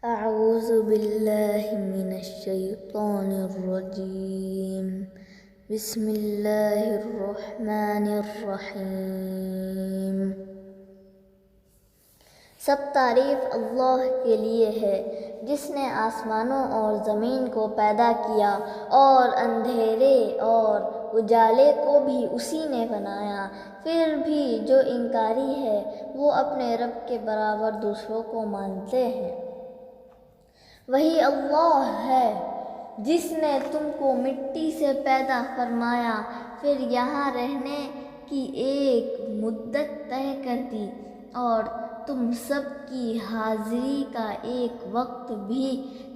أعوذ بالله من الشيطان الرجيم بسم الله الرحمن الرحیم۔ سب تعریف اللہ کے لیے ہے جس نے آسمانوں اور زمین کو پیدا کیا اور اندھیرے اور اجالے کو بھی اسی نے بنایا۔ پھر بھی جو انکاری ہے وہ اپنے رب کے برابر دوسروں کو مانتے ہیں۔ وہی اللہ ہے جس نے تم کو مٹی سے پیدا فرمایا، پھر یہاں رہنے کی ایک مدت طے کر دی اور تم سب کی حاضری کا ایک وقت بھی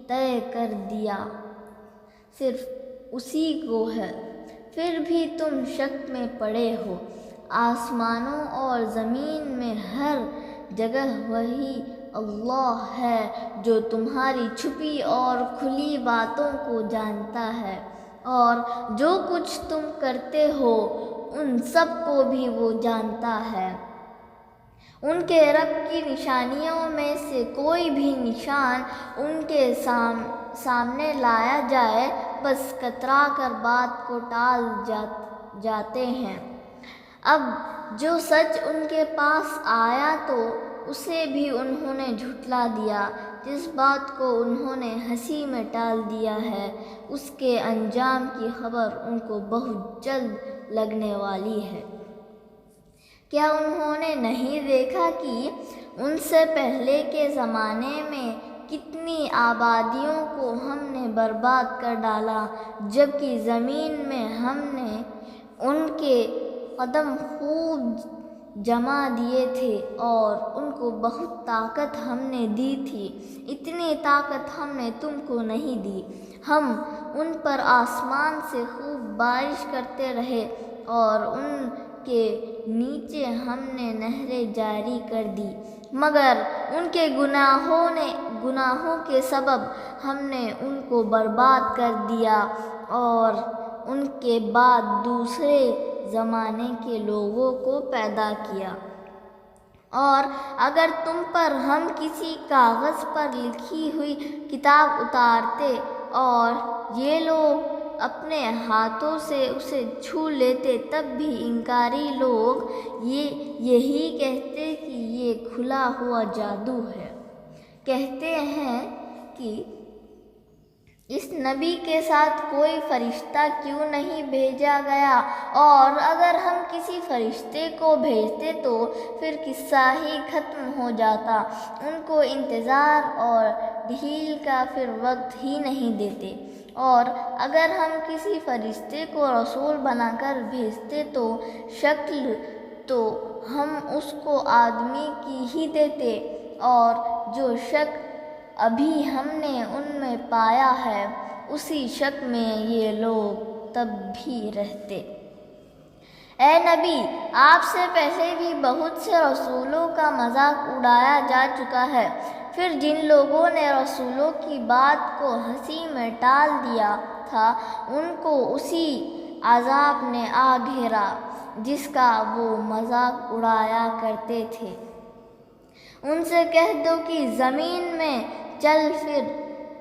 طے کر دیا، صرف اسی کو ہے۔ پھر بھی تم شک میں پڑے ہو۔ آسمانوں اور زمین میں ہر جگہ وہی اللہ ہے جو تمہاری چھپی اور کھلی باتوں کو جانتا ہے، اور جو کچھ تم کرتے ہو ان سب کو بھی وہ جانتا ہے۔ ان کے رب کی نشانیوں میں سے کوئی بھی نشان ان کے سامنے لایا جائے بس کترا کر بات کو ٹال جاتے ہیں۔ اب جو سچ ان کے پاس آیا تو اسے بھی انہوں نے جھٹلا دیا، جس بات کو انہوں نے ہنسی میں ٹال دیا ہے اس کے انجام کی خبر ان کو بہت جلد لگنے والی ہے۔ کیا انہوں نے نہیں دیکھا کہ ان سے پہلے کے زمانے میں کتنی آبادیوں کو ہم نے برباد کر ڈالا، جبکہ زمین میں ہم نے ان کے قدم خوب جما دیے تھے اور ان کو بہت طاقت ہم نے دی تھی۔ اتنی طاقت ہم نے تم کو نہیں دی۔ ہم ان پر آسمان سے خوب بارش کرتے رہے اور ان کے نیچے ہم نے نہریں جاری کر دی، مگر ان کے گناہوں کے سبب ہم نے ان کو برباد کر دیا اور ان کے بعد دوسرے زمانے کے لوگوں کو پیدا کیا۔ اور اگر تم پر ہم کسی کاغذ پر لکھی ہوئی کتاب اتارتے اور یہ لوگ اپنے ہاتھوں سے اسے چھو لیتے تب بھی انکاری لوگ یہی کہتے کہ یہ کھلا ہوا جادو ہے۔ کہتے ہیں کہ اس نبی کے ساتھ کوئی فرشتہ کیوں نہیں بھیجا گیا، اور اگر ہم کسی فرشتے کو بھیجتے تو پھر قصہ ہی ختم ہو جاتا۔ ان کو انتظار اور ڈھیل کا پھر وقت ہی نہیں دیتے، اور اگر ہم کسی فرشتے کو رسول بنا کر بھیجتے تو شکل تو ہم اس کو آدمی کی ہی دیتے، اور جو شک ابھی ہم نے ان میں پایا ہے اسی شک میں یہ لوگ تب بھی رہتے۔ اے نبی، آپ سے پہلے بھی بہت سے رسولوں کا مذاق اڑایا جا چکا ہے، پھر جن لوگوں نے رسولوں کی بات کو ہنسی میں ٹال دیا تھا ان کو اسی عذاب نے آ گھیرا جس کا وہ مذاق اڑایا کرتے تھے۔ ان سے کہہ دو کہ زمین میں چل پھر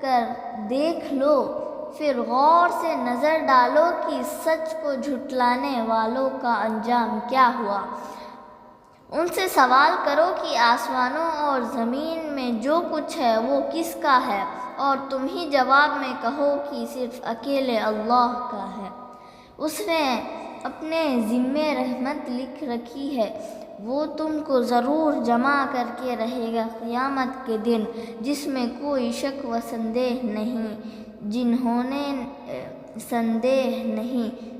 کر دیکھ لو، پھر غور سے نظر ڈالو کہ سچ کو جھٹلانے والوں کا انجام کیا ہوا۔ ان سے سوال کرو کہ آسمانوں اور زمین میں جو کچھ ہے وہ کس کا ہے، اور تم ہی جواب میں کہو کہ صرف اکیلے اللہ کا ہے۔ اس نے اپنے ذمے رحمت لکھ رکھی ہے، وہ تم کو ضرور جمع کر کے رہے گا قیامت کے دن جس میں کوئی شک و سندیہ نہیں۔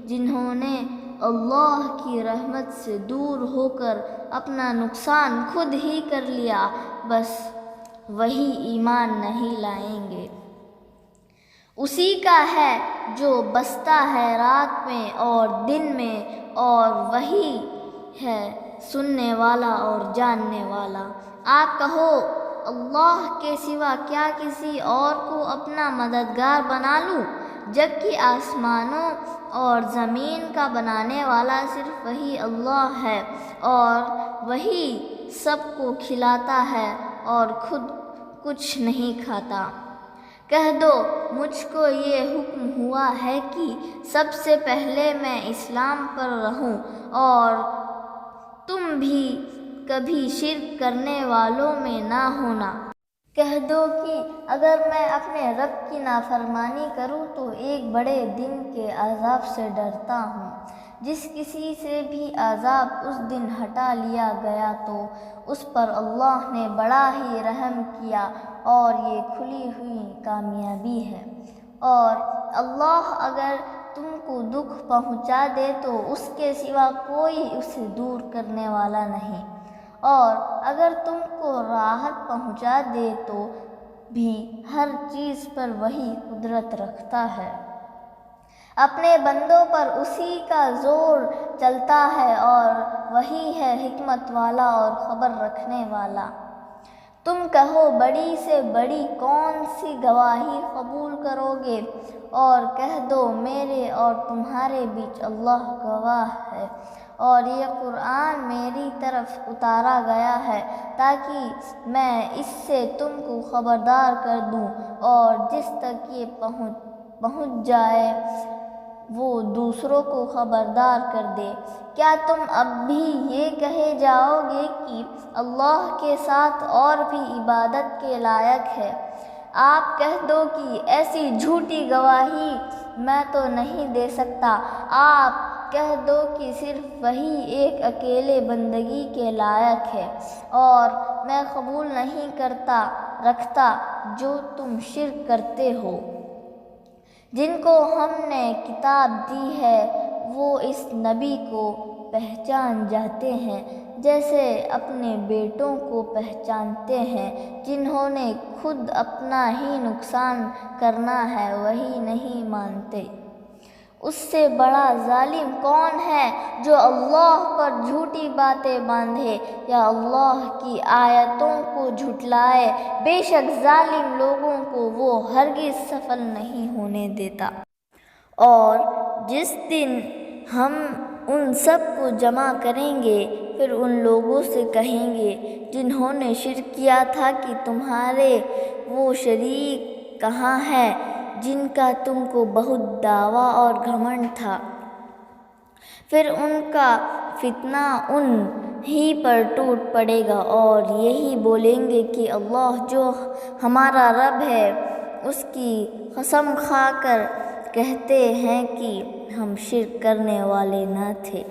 جنہوں نے اللہ کی رحمت سے دور ہو کر اپنا نقصان خود ہی کر لیا، بس وہی ایمان نہیں لائیں گے۔ اسی کا ہے جو بستا ہے رات میں اور دن میں، اور وہی ہے سننے والا اور جاننے والا۔ آپ کہو اللہ کے سوا کیا کسی اور کو اپنا مددگار بنا لوں، جبکہ آسمانوں اور زمین کا بنانے والا صرف وہی اللہ ہے، اور وہی سب کو کھلاتا ہے اور خود کچھ نہیں کھاتا۔ کہہ دو مجھ کو یہ حکم ہوا ہے کہ سب سے پہلے میں اسلام پر رہوں اور تم بھی کبھی شرک کرنے والوں میں نہ ہونا۔ کہہ دو کہ اگر میں اپنے رب کی نافرمانی کروں تو ایک بڑے دن کے عذاب سے ڈرتا ہوں۔ جس کسی سے بھی عذاب اس دن ہٹا لیا گیا تو اس پر اللہ نے بڑا ہی رحم کیا اور یہ کھلی ہوئی کامیابی ہے۔ اور اللہ اگر تم کو دکھ پہنچا دے تو اس کے سوا کوئی اسے دور کرنے والا نہیں، اور اگر تم کو راحت پہنچا دے تو بھی ہر چیز پر وہی قدرت رکھتا ہے۔ اپنے بندوں پر اسی کا زور چلتا ہے اور وہی ہے حکمت والا اور خبر رکھنے والا۔ تم کہو بڑی سے بڑی کون سی گواہی قبول کرو گے، اور کہہ دو میرے اور تمہارے بیچ اللہ گواہ ہے، اور یہ قرآن میری طرف اتارا گیا ہے تاکہ میں اس سے تم کو خبردار کر دوں، اور جس تک یہ پہنچ جائے وہ دوسروں کو خبردار کر دے۔ کیا تم اب بھی یہ کہے جاؤ گے کہ اللہ کے ساتھ اور بھی عبادت کے لائق ہے؟ آپ کہہ دو کہ ایسی جھوٹی گواہی میں تو نہیں دے سکتا۔ آپ کہہ دو کہ صرف وہی ایک اکیلے بندگی کے لائق ہے، اور میں قبول نہیں رکھتا جو تم شرک کرتے ہو۔ جن کو ہم نے کتاب دی ہے وہ اس نبی کو پہچان جاتے ہیں جیسے اپنے بیٹوں کو پہچانتے ہیں۔ جنہوں نے خود اپنا ہی نقصان کرنا ہے وہی نہیں مانتے۔ اس سے بڑا ظالم کون ہے جو اللہ پر جھوٹی باتیں باندھے یا اللہ کی آیتوں کو جھٹلائے؟ بے شک ظالم لوگوں کو وہ ہرگز سفل نہیں ہونے دیتا۔ اور جس دن ہم ان سب کو جمع کریں گے پھر ان لوگوں سے کہیں گے جنہوں نے شرک کیا تھا کہ تمہارے وہ شریک کہاں ہیں جن کا تم کو بہت دعویٰ اور گھمنڈ تھا؟ پھر ان کا فتنہ ان ہی پر ٹوٹ پڑے گا اور یہی بولیں گے کہ اللہ جو ہمارا رب ہے اس کی قسم کھا کر کہتے ہیں کہ ہم شرک کرنے والے نہ تھے۔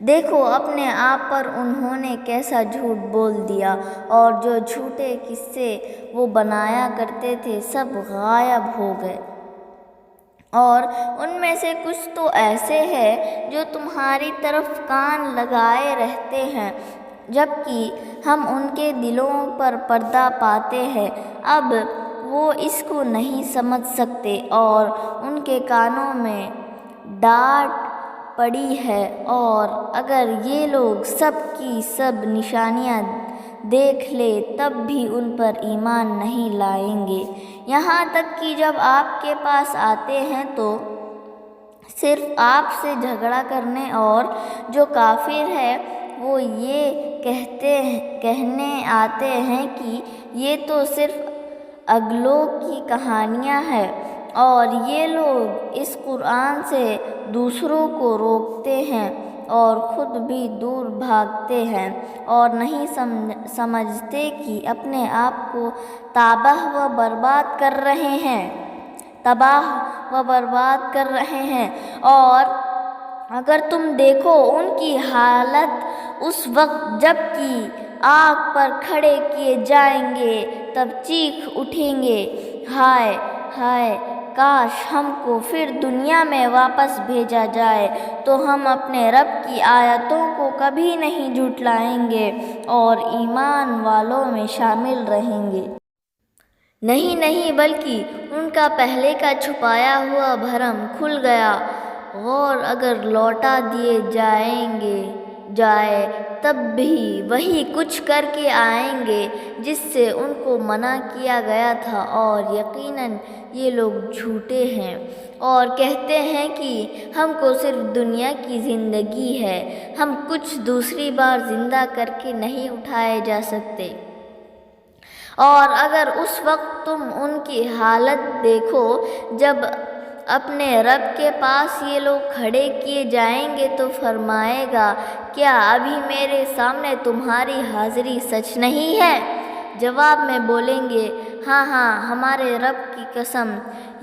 دیکھو اپنے آپ پر انہوں نے کیسا جھوٹ بول دیا، اور جو جھوٹے قصے وہ بنایا کرتے تھے سب غائب ہو گئے۔ اور ان میں سے کچھ تو ایسے ہیں جو تمہاری طرف کان لگائے رہتے ہیں جبکہ ہم ان کے دلوں پر پردہ پاتے ہیں، اب وہ اس کو نہیں سمجھ سکتے اور ان کے کانوں میں ڈانٹ پڑی ہے، اور اگر یہ لوگ سب کی سب نشانیاں دیکھ لے تب بھی ان پر ایمان نہیں لائیں گے، یہاں تک کہ جب آپ کے پاس آتے ہیں تو صرف آپ سے جھگڑا کرنے، اور جو کافر ہے وہ یہ کہنے آتے ہیں کہ یہ تو صرف اگلوں کی کہانیاں ہیں، اور یہ لوگ اس قرآن سے دوسروں کو روکتے ہیں اور خود بھی دور بھاگتے ہیں اور نہیں سمجھتے کہ اپنے آپ کو تباہ و برباد کر رہے ہیں۔ اور اگر تم دیکھو ان کی حالت اس وقت جب کہ آگ پر کھڑے کیے جائیں گے تب چیخ اٹھیں گے، ہائے ہائے کاش ہم کو پھر دنیا میں واپس بھیجا جائے تو ہم اپنے رب کی آیتوں کو کبھی نہیں جھٹلائیں گے اور ایمان والوں میں شامل رہیں گے۔ نہیں بلکہ ان کا پہلے کا چھپایا ہوا بھرم کھل گیا، اور اگر لوٹا دیے جائے تب بھی وہی کچھ کر کے آئیں گے جس سے ان کو منع کیا گیا تھا، اور یقیناً یہ لوگ جھوٹے ہیں اور کہتے ہیں کہ ہم کو صرف دنیا کی زندگی ہے، ہم کچھ دوسری بار زندہ کر کے نہیں اٹھائے جا سکتے۔ اور اگر اس وقت تم ان کی حالت دیکھو جب اپنے رب کے پاس یہ لوگ کھڑے کیے جائیں گے تو فرمائے گا، کیا ابھی میرے سامنے تمہاری حاضری سچ نہیں ہے؟ جواب میں بولیں گے، ہاں ہاں ہمارے رب کی قسم،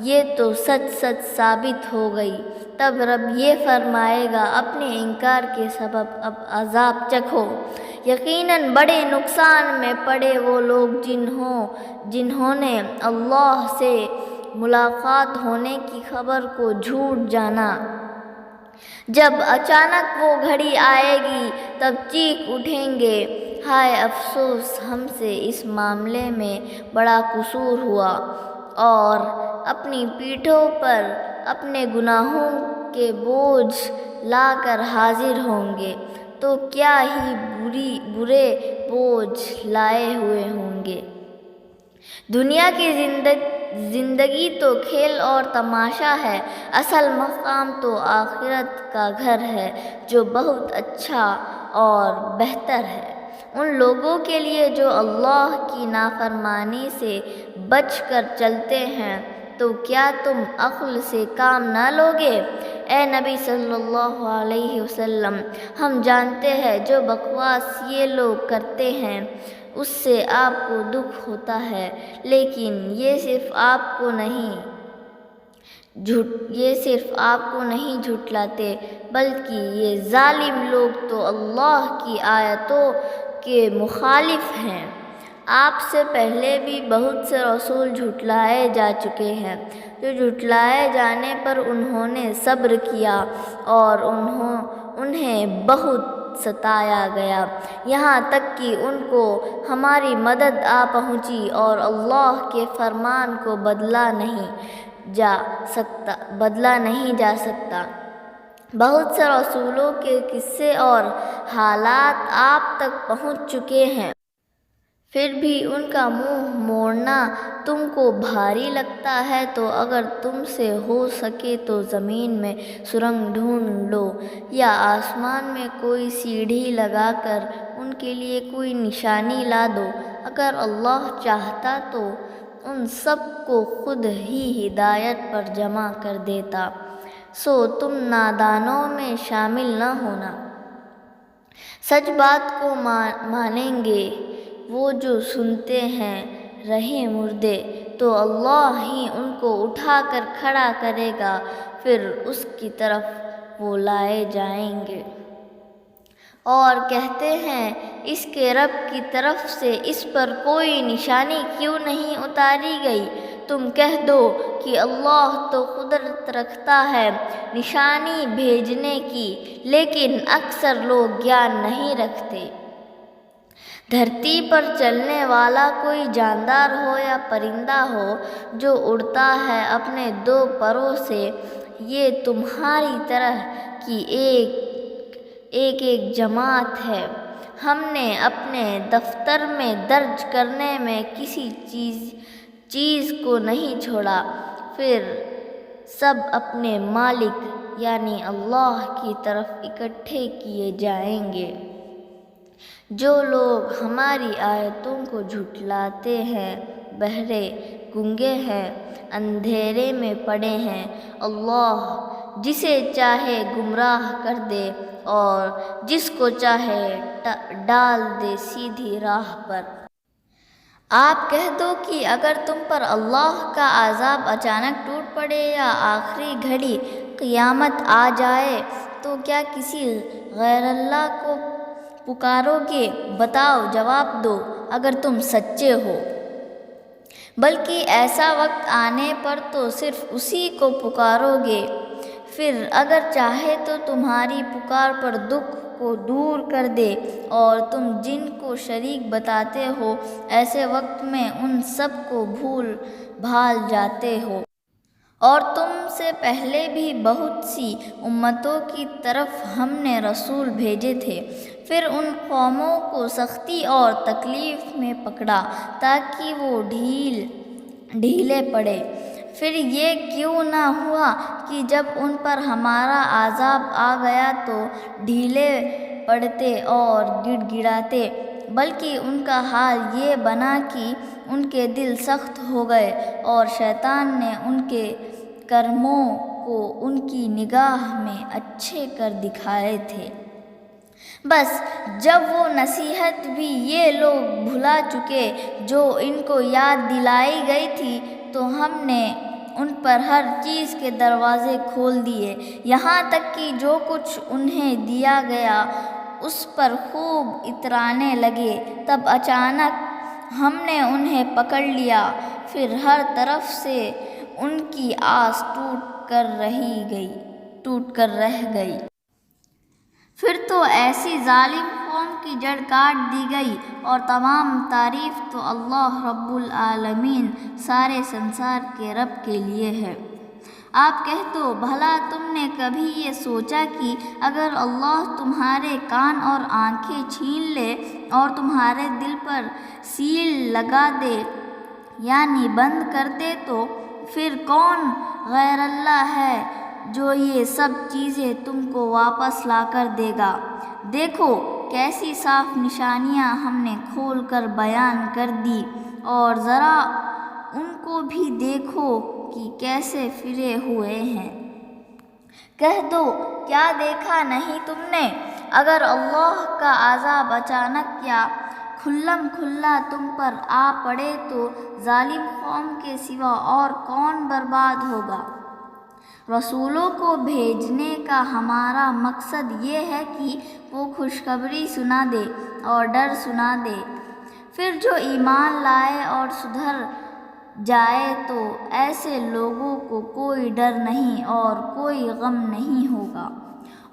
یہ تو سچ سچ ثابت ہو گئی۔ تب رب یہ فرمائے گا، اپنے انکار کے سبب اب عذاب چکھو۔ یقیناً بڑے نقصان میں پڑے وہ لوگ جنہوں نے اللہ سے ملاقات ہونے کی خبر کو جھوٹ جانا۔ جب اچانک وہ گھڑی آئے گی تب چیخ اٹھیں گے، ہائے افسوس، ہم سے اس معاملے میں بڑا قصور ہوا، اور اپنی پیٹھوں پر اپنے گناہوں کے بوجھ لا کر حاضر ہوں گے، تو کیا ہی برے بوجھ لائے ہوئے ہوں گے۔ دنیا کی زندگی تو کھیل اور تماشا ہے، اصل مقام تو آخرت کا گھر ہے جو بہت اچھا اور بہتر ہے ان لوگوں کے لیے جو اللہ کی نافرمانی سے بچ کر چلتے ہیں۔ تو کیا تم عقل سے کام نہ لوگے؟ اے نبی صلی اللہ علیہ وسلم، ہم جانتے ہیں جو بکواس یہ لوگ کرتے ہیں اس سے آپ کو دکھ ہوتا ہے، لیکن یہ صرف آپ کو نہیں جھٹلاتے بلکہ یہ ظالم لوگ تو اللہ کی آیتوں کے مخالف ہیں۔ آپ سے پہلے بھی بہت سے رسول جھٹلائے جا چکے ہیں، جو جھٹلائے جانے پر انہوں نے صبر کیا اور انہیں بہت ستایا گیا، یہاں تک کہ ان کو ہماری مدد آ پہنچی اور اللہ کے فرمان کو بدلا نہیں جا سکتا۔ بہت سے رسولوں کے قصے اور حالات آپ تک پہنچ چکے ہیں، پھر بھی ان کا منہ موڑنا تم کو بھاری لگتا ہے، تو اگر تم سے ہو سکے تو زمین میں سرنگ ڈھونڈ لو یا آسمان میں کوئی سیڑھی لگا کر ان کے لیے کوئی نشانی لا دو۔ اگر اللہ چاہتا تو ان سب کو خود ہی ہدایت پر جمع کر دیتا، سو تم نادانوں میں شامل نہ ہونا۔ سچ بات کو مانیں گے وہ جو سنتے ہیں رہے مردے، تو اللہ ہی ان کو اٹھا کر کھڑا کرے گا، پھر اس کی طرف وہ لائے جائیں گے اور کہتے ہیں، اس کے رب کی طرف سے اس پر کوئی نشانی کیوں نہیں اتاری گئی؟ تم کہہ دو کہ اللہ تو قدرت رکھتا ہے نشانی بھیجنے کی، لیکن اکثر لوگ گیان نہیں رکھتے۔ دھرتی پر چلنے والا کوئی جاندار ہو یا پرندہ ہو جو اڑتا ہے اپنے دو پروں سے، یہ تمہاری طرح کی ایک جماعت ہے۔ ہم نے اپنے دفتر میں درج کرنے میں کسی چیز کو نہیں چھوڑا، پھر سب اپنے مالک یعنی اللہ کی طرف اکٹھے کیے جائیں گے۔ جو لوگ ہماری آیتوں کو جھٹلاتے ہیں بہرے گونگے ہیں، اندھیرے میں پڑے ہیں، اللہ جسے چاہے گمراہ کر دے اور جس کو چاہے ڈال دے سیدھی راہ پر۔ آپ کہہ دو کہ اگر تم پر اللہ کا عذاب اچانک ٹوٹ پڑے یا آخری گھڑی قیامت آ جائے تو کیا کسی غیر اللہ کو پکارو گے؟ بتاؤ، جواب دو اگر تم سچے ہو۔ بلکہ ایسا وقت آنے پر تو صرف اسی کو پکارو گے، پھر اگر چاہے تو تمہاری پکار پر دکھ کو دور کر دے، اور تم جن کو شریک بتاتے ہو ایسے وقت میں ان سب کو بھول بھال جاتے ہو۔ اور تم سے پہلے بھی بہت سی امتوں کی طرف ہم نے رسول بھیجے تھے، پھر ان قوموں کو سختی اور تکلیف میں پکڑا تاکہ وہ ڈھیلے پڑے۔ پھر یہ کیوں نہ ہوا کہ جب ان پر ہمارا عذاب آ گیا تو ڈھیلے پڑتے اور گڑ گڑاتے، بلکہ ان کا حال یہ بنا کہ ان کے دل سخت ہو گئے اور شیطان نے ان کے کرموں کو ان کی نگاہ میں اچھے کر دکھائے تھے۔ بس جب وہ نصیحت بھی یہ لوگ بھلا چکے جو ان کو یاد دلائی گئی تھی تو ہم نے ان پر ہر چیز کے دروازے کھول دیے، یہاں تک کہ جو کچھ انہیں دیا گیا اس پر خوب اترانے لگے۔ تب اچانک ہم نے انہیں پکڑ لیا، پھر ہر طرف سے ان کی آس ٹوٹ کر رہ گئی۔ پھر تو ایسی ظالم قوم کی جڑ کاٹ دی گئی، اور تمام تعریف تو اللہ رب العالمین سارے سنسار کے رب کے لیے ہے۔ آپ کہہ دو، بھلا تم نے کبھی یہ سوچا کہ اگر اللہ تمہارے کان اور آنکھیں چھین لے اور تمہارے دل پر سیل لگا دے یعنی بند کر دے تو پھر کون غیر اللہ ہے جو یہ سب چیزیں تم کو واپس لا کر دے گا؟ دیکھو کیسی صاف نشانیاں ہم نے کھول کر بیان کر دی، اور ذرا ان کو بھی دیکھو کہ کیسے پھرے ہوئے ہیں۔ کہہ دو، کیا دیکھا نہیں تم نے؟ اگر اللہ کا عذاب اچانک یا کھلم کھلا تم پر آ پڑے تو ظالم قوم کے سوا اور کون برباد ہوگا؟ رسولوں کو بھیجنے کا ہمارا مقصد یہ ہے کہ وہ خوشخبری سنا دے اور ڈر سنا دے، پھر جو ایمان لائے اور سدھر جائے تو ایسے لوگوں کو کوئی ڈر نہیں اور کوئی غم نہیں ہوگا،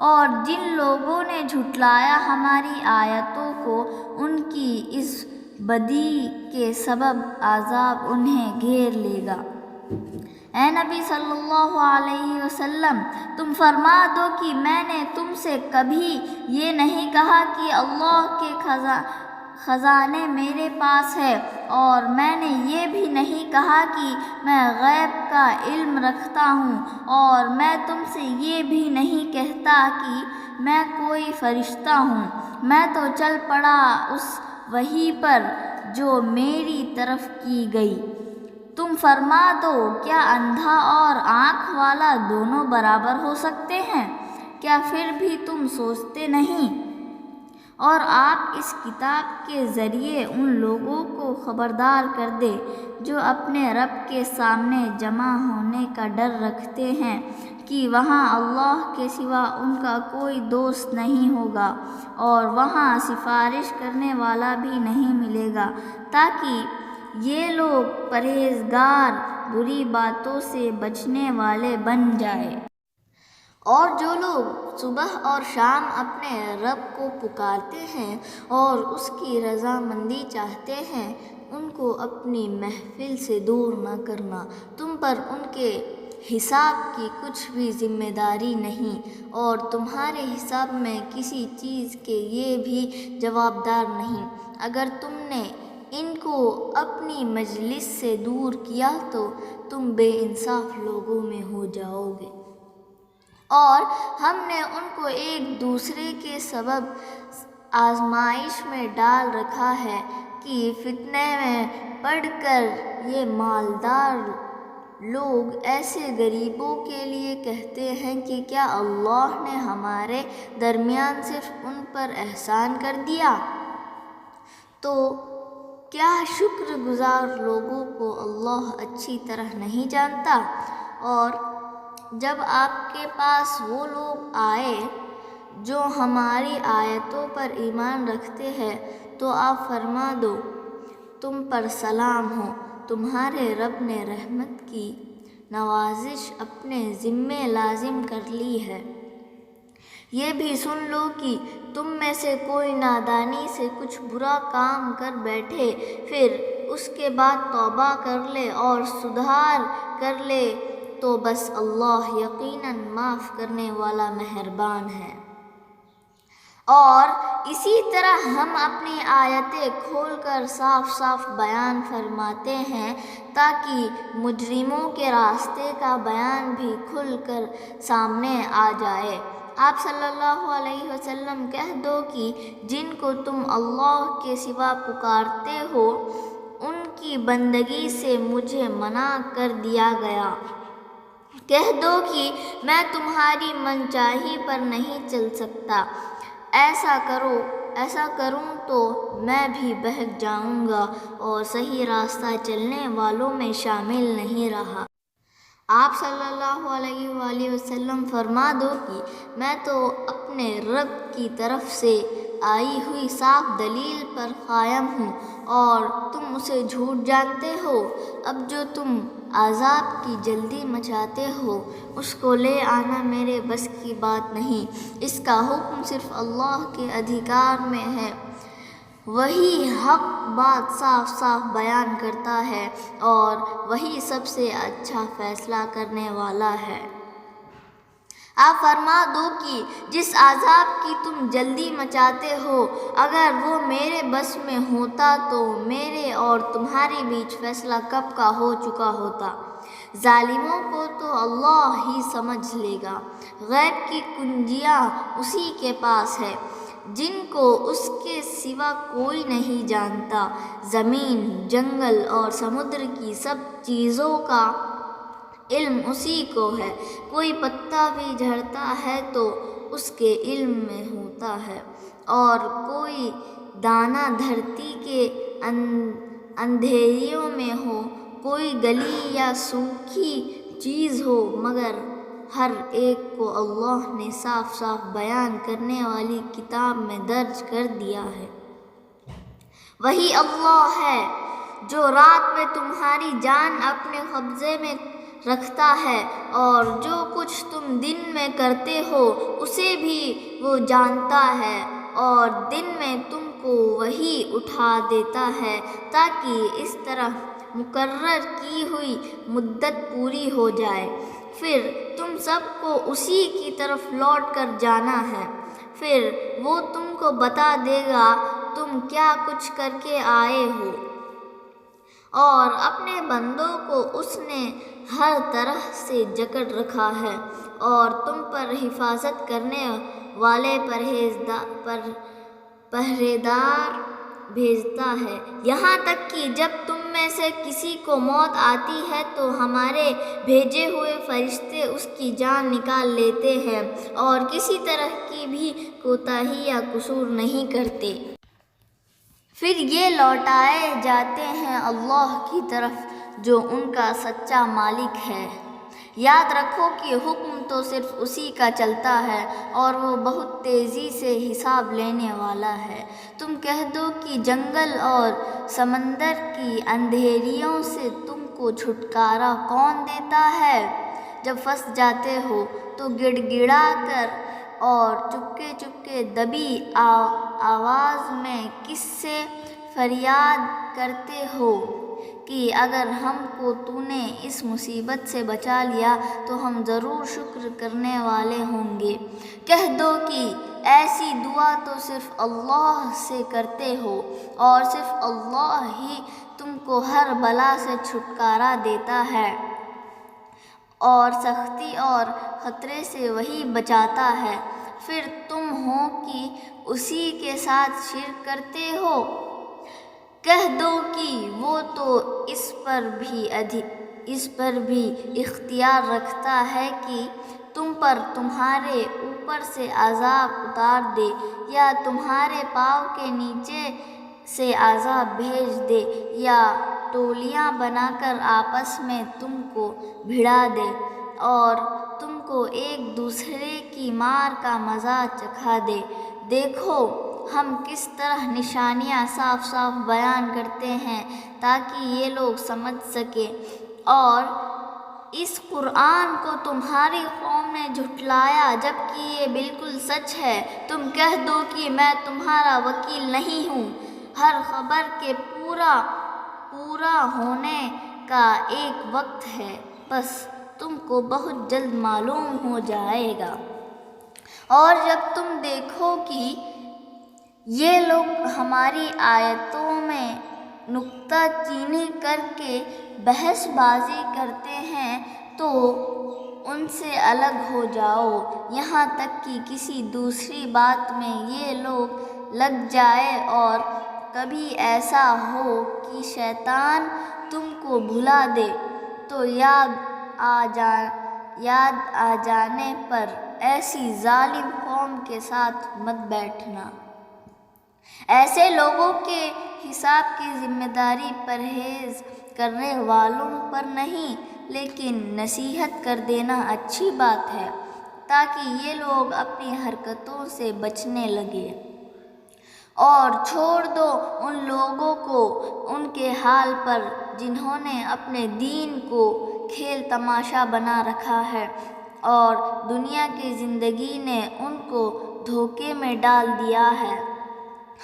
اور جن لوگوں نے جھٹلایا ہماری آیتوں کو ان کی اس بدی کے سبب عذاب انہیں گھیر لے گا۔ اے نبی صلی اللہ علیہ وسلم، تم فرما دو کہ میں نے تم سے کبھی یہ نہیں کہا کہ اللہ کے خزانے میرے پاس ہے، اور میں نے یہ بھی نہیں کہا کہ میں غیب کا علم رکھتا ہوں، اور میں تم سے یہ بھی نہیں کہتا کہ میں کوئی فرشتہ ہوں۔ میں تو چل پڑا اس وحی پر جو میری طرف کی گئی۔ تم فرما دو، کیا اندھا اور آنکھ والا دونوں برابر ہو سکتے ہیں؟ کیا پھر بھی تم سوچتے نہیں؟ اور آپ اس کتاب کے ذریعے ان لوگوں کو خبردار کر دے جو اپنے رب کے سامنے جمع ہونے کا ڈر رکھتے ہیں کہ وہاں اللہ کے سوا ان کا کوئی دوست نہیں ہوگا اور وہاں سفارش کرنے والا بھی نہیں ملے گا، تاکہ یہ لوگ پرہیزگار، بری باتوں سے بچنے والے بن جائیں۔ اور جو لوگ صبح اور شام اپنے رب کو پکارتے ہیں اور اس کی رضامندی چاہتے ہیں، ان کو اپنی محفل سے دور نہ کرنا۔ تم پر ان کے حساب کی کچھ بھی ذمہ داری نہیں، اور تمہارے حساب میں کسی چیز کے یہ بھی جوابدار نہیں۔ اگر تم نے ان کو اپنی مجلس سے دور کیا تو تم بے انصاف لوگوں میں ہو جاؤ گے، اور ہم نے ان کو ایک دوسرے کے سبب آزمائش میں ڈال رکھا ہے کہ فتنے میں پڑ کر یہ مالدار لوگ ایسے غریبوں کے لیے کہتے ہیں کہ کیا اللہ نے ہمارے درمیان صرف ان پر احسان کر دیا؟ تو کیا شکر گزار لوگوں کو اللہ اچھی طرح نہیں جانتا؟ اور جب آپ کے پاس وہ لوگ آئے جو ہماری آیتوں پر ایمان رکھتے ہیں تو آپ فرما دو، تم پر سلام ہو، تمہارے رب نے رحمت کی نوازش اپنے ذمے لازم کر لی ہے۔ یہ بھی سن لو کہ تم میں سے کوئی نادانی سے کچھ برا کام کر بیٹھے، پھر اس کے بعد توبہ کر لے اور سدھار کر لے تو بس اللہ یقیناً معاف کرنے والا مہربان ہے۔ اور اسی طرح ہم اپنی آیتیں کھول کر صاف صاف بیان فرماتے ہیں تاکہ مجرموں کے راستے کا بیان بھی کھل کر سامنے آ جائے۔ آپ صلی اللہ علیہ وسلم کہہ دو کہ جن کو تم اللہ کے سوا پکارتے ہو ان کی بندگی سے مجھے منع کر دیا گیا۔ کہہ دو کہ میں تمہاری منچاہی پر نہیں چل سکتا، ایسا کروں تو میں بھی بہک جاؤں گا اور صحیح راستہ چلنے والوں میں شامل نہیں رہا۔ آپ صلی اللہ علیہ وآلہ وسلم فرما دو کہ میں تو اپنے رب کی طرف سے آئی ہوئی صاف دلیل پر قائم ہوں اور تم اسے جھوٹ جانتے ہو۔ اب جو تم عذاب کی جلدی مچاتے ہو اس کو لے آنا میرے بس کی بات نہیں، اس کا حکم صرف اللہ کے ادھیکار میں ہے، وہی حق بات صاف صاف بیان کرتا ہے اور وہی سب سے اچھا فیصلہ کرنے والا ہے۔ آپ فرما دو کہ جس عذاب کی تم جلدی مچاتے ہو اگر وہ میرے بس میں ہوتا تو میرے اور تمہارے بیچ فیصلہ کب کا ہو چکا ہوتا۔ ظالموں کو تو اللہ ہی سمجھ لے گا، غیب کی کنجیاں اسی کے پاس ہے جن کو اس کے سوا کوئی نہیں جانتا۔ زمین، جنگل اور سمندر کی سب چیزوں کا علم اسی کو ہے، کوئی پتا بھی جھڑتا ہے تو اس کے علم میں ہوتا ہے، اور کوئی دانہ دھرتی کے اندھیریوں میں ہو، کوئی گلی یا سوکھی چیز ہو، مگر ہر ایک کو اللہ نے صاف صاف بیان کرنے والی کتاب میں درج کر دیا ہے۔ وہی اللہ ہے جو رات میں تمہاری جان اپنے قبضے میں رکھتا ہے اور جو کچھ تم دن میں کرتے ہو اسے بھی وہ جانتا ہے، اور دن میں تم کو وہی اٹھا دیتا ہے تاکہ اس طرح مقرر کی ہوئی مدت پوری ہو جائے، پھر تم سب کو اسی کی طرف لوٹ کر جانا ہے، پھر وہ تم کو بتا دے گا تم کیا کچھ کر کے آئے ہو، اور اپنے بندوں کو اس نے ہر طرح سے جکڑ رکھا ہے اور تم پر حفاظت کرنے والے پہریدار بھیجتا ہے، یہاں تک کہ جب تم میں سے کسی کو موت آتی ہے تو ہمارے بھیجے ہوئے فرشتے اس کی جان نکال لیتے ہیں اور کسی طرح کی بھی کوتاہی یا قصور نہیں کرتے۔ پھر یہ لوٹائے جاتے ہیں اللہ کی طرف جو ان کا سچا مالک ہے۔ یاد رکھو کہ حکم تو صرف اسی کا چلتا ہے اور وہ بہت تیزی سے حساب لینے والا ہے۔ تم کہہ دو کہ جنگل اور سمندر کی اندھیریوں سے تم کو چھٹکارا کون دیتا ہے؟ جب پھنس جاتے ہو تو گڑ گڑا کر اور چپکے چپکے دبی آواز میں کس سے فریاد کرتے ہو کہ اگر ہم کو تو نے اس مصیبت سے بچا لیا تو ہم ضرور شکر کرنے والے ہوں گے۔ کہہ دو کہ ایسی دعا تو صرف اللہ سے کرتے ہو اور صرف اللہ ہی تم کو ہر بلا سے چھٹکارا دیتا ہے اور سختی اور خطرے سے وہی بچاتا ہے، پھر تم ہو کہ اسی کے ساتھ شرک کرتے ہو۔ کہہ دو کہ وہ تو اس پر بھی اختیار رکھتا ہے کہ تم پر تمہارے اوپر سے عذاب اتار دے یا تمہارے پاؤں کے نیچے سے عذاب بھیج دے یا ٹولیاں بنا کر آپس میں تم کو بھڑا دے اور تم کو ایک دوسرے کی مار کا مزہ چکھا دے۔ دیکھو ہم کس طرح نشانیاں صاف صاف بیان کرتے ہیں تاکہ یہ لوگ سمجھ سکیں، اور اس قرآن کو تمہاری قوم نے جھٹلایا جبکہ یہ بالکل سچ ہے۔ تم کہہ دو کہ میں تمہارا وکیل نہیں ہوں، ہر خبر کے پورا ہونے کا ایک وقت ہے، بس تم کو بہت جلد معلوم ہو جائے گا۔ اور جب تم دیکھو کہ یہ لوگ ہماری آیتوں میں نکتہ چینی کر کے بحث بازی کرتے ہیں تو ان سے الگ ہو جاؤ، یہاں تک کہ کسی دوسری بات میں یہ لوگ لگ جائے اور کبھی ایسا ہو کہ شیطان تم کو بھلا دے تو یاد آ جانے پر ایسی ظالم قوم کے ساتھ مت بیٹھنا۔ ایسے لوگوں کے حساب کی ذمہ داری پرہیز کرنے والوں پر نہیں، لیکن نصیحت کر دینا اچھی بات ہے تاکہ یہ لوگ اپنی حرکتوں سے بچنے لگیں۔ اور چھوڑ دو ان لوگوں کو ان کے حال پر جنہوں نے اپنے دین کو کھیل تماشا بنا رکھا ہے اور دنیا کی زندگی نے ان کو دھوکے میں ڈال دیا ہے۔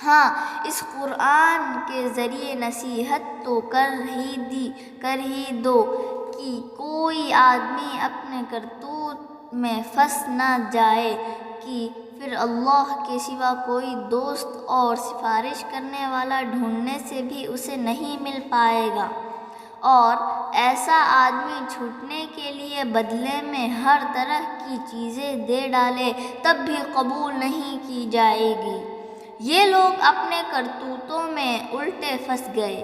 ہاں، اس قرآن کے ذریعے نصیحت تو کر ہی دو کہ کوئی آدمی اپنے کرتوت میں پھنس نہ جائے کہ پھر اللہ کے سوا کوئی دوست اور سفارش کرنے والا ڈھونڈنے سے بھی اسے نہیں مل پائے گا، اور ایسا آدمی چھوٹنے کے لیے بدلے میں ہر طرح کی چیزیں دے ڈالے تب بھی قبول نہیں کی جائے گی۔ یہ لوگ اپنے کرتوتوں میں الٹے پھنس گئے۔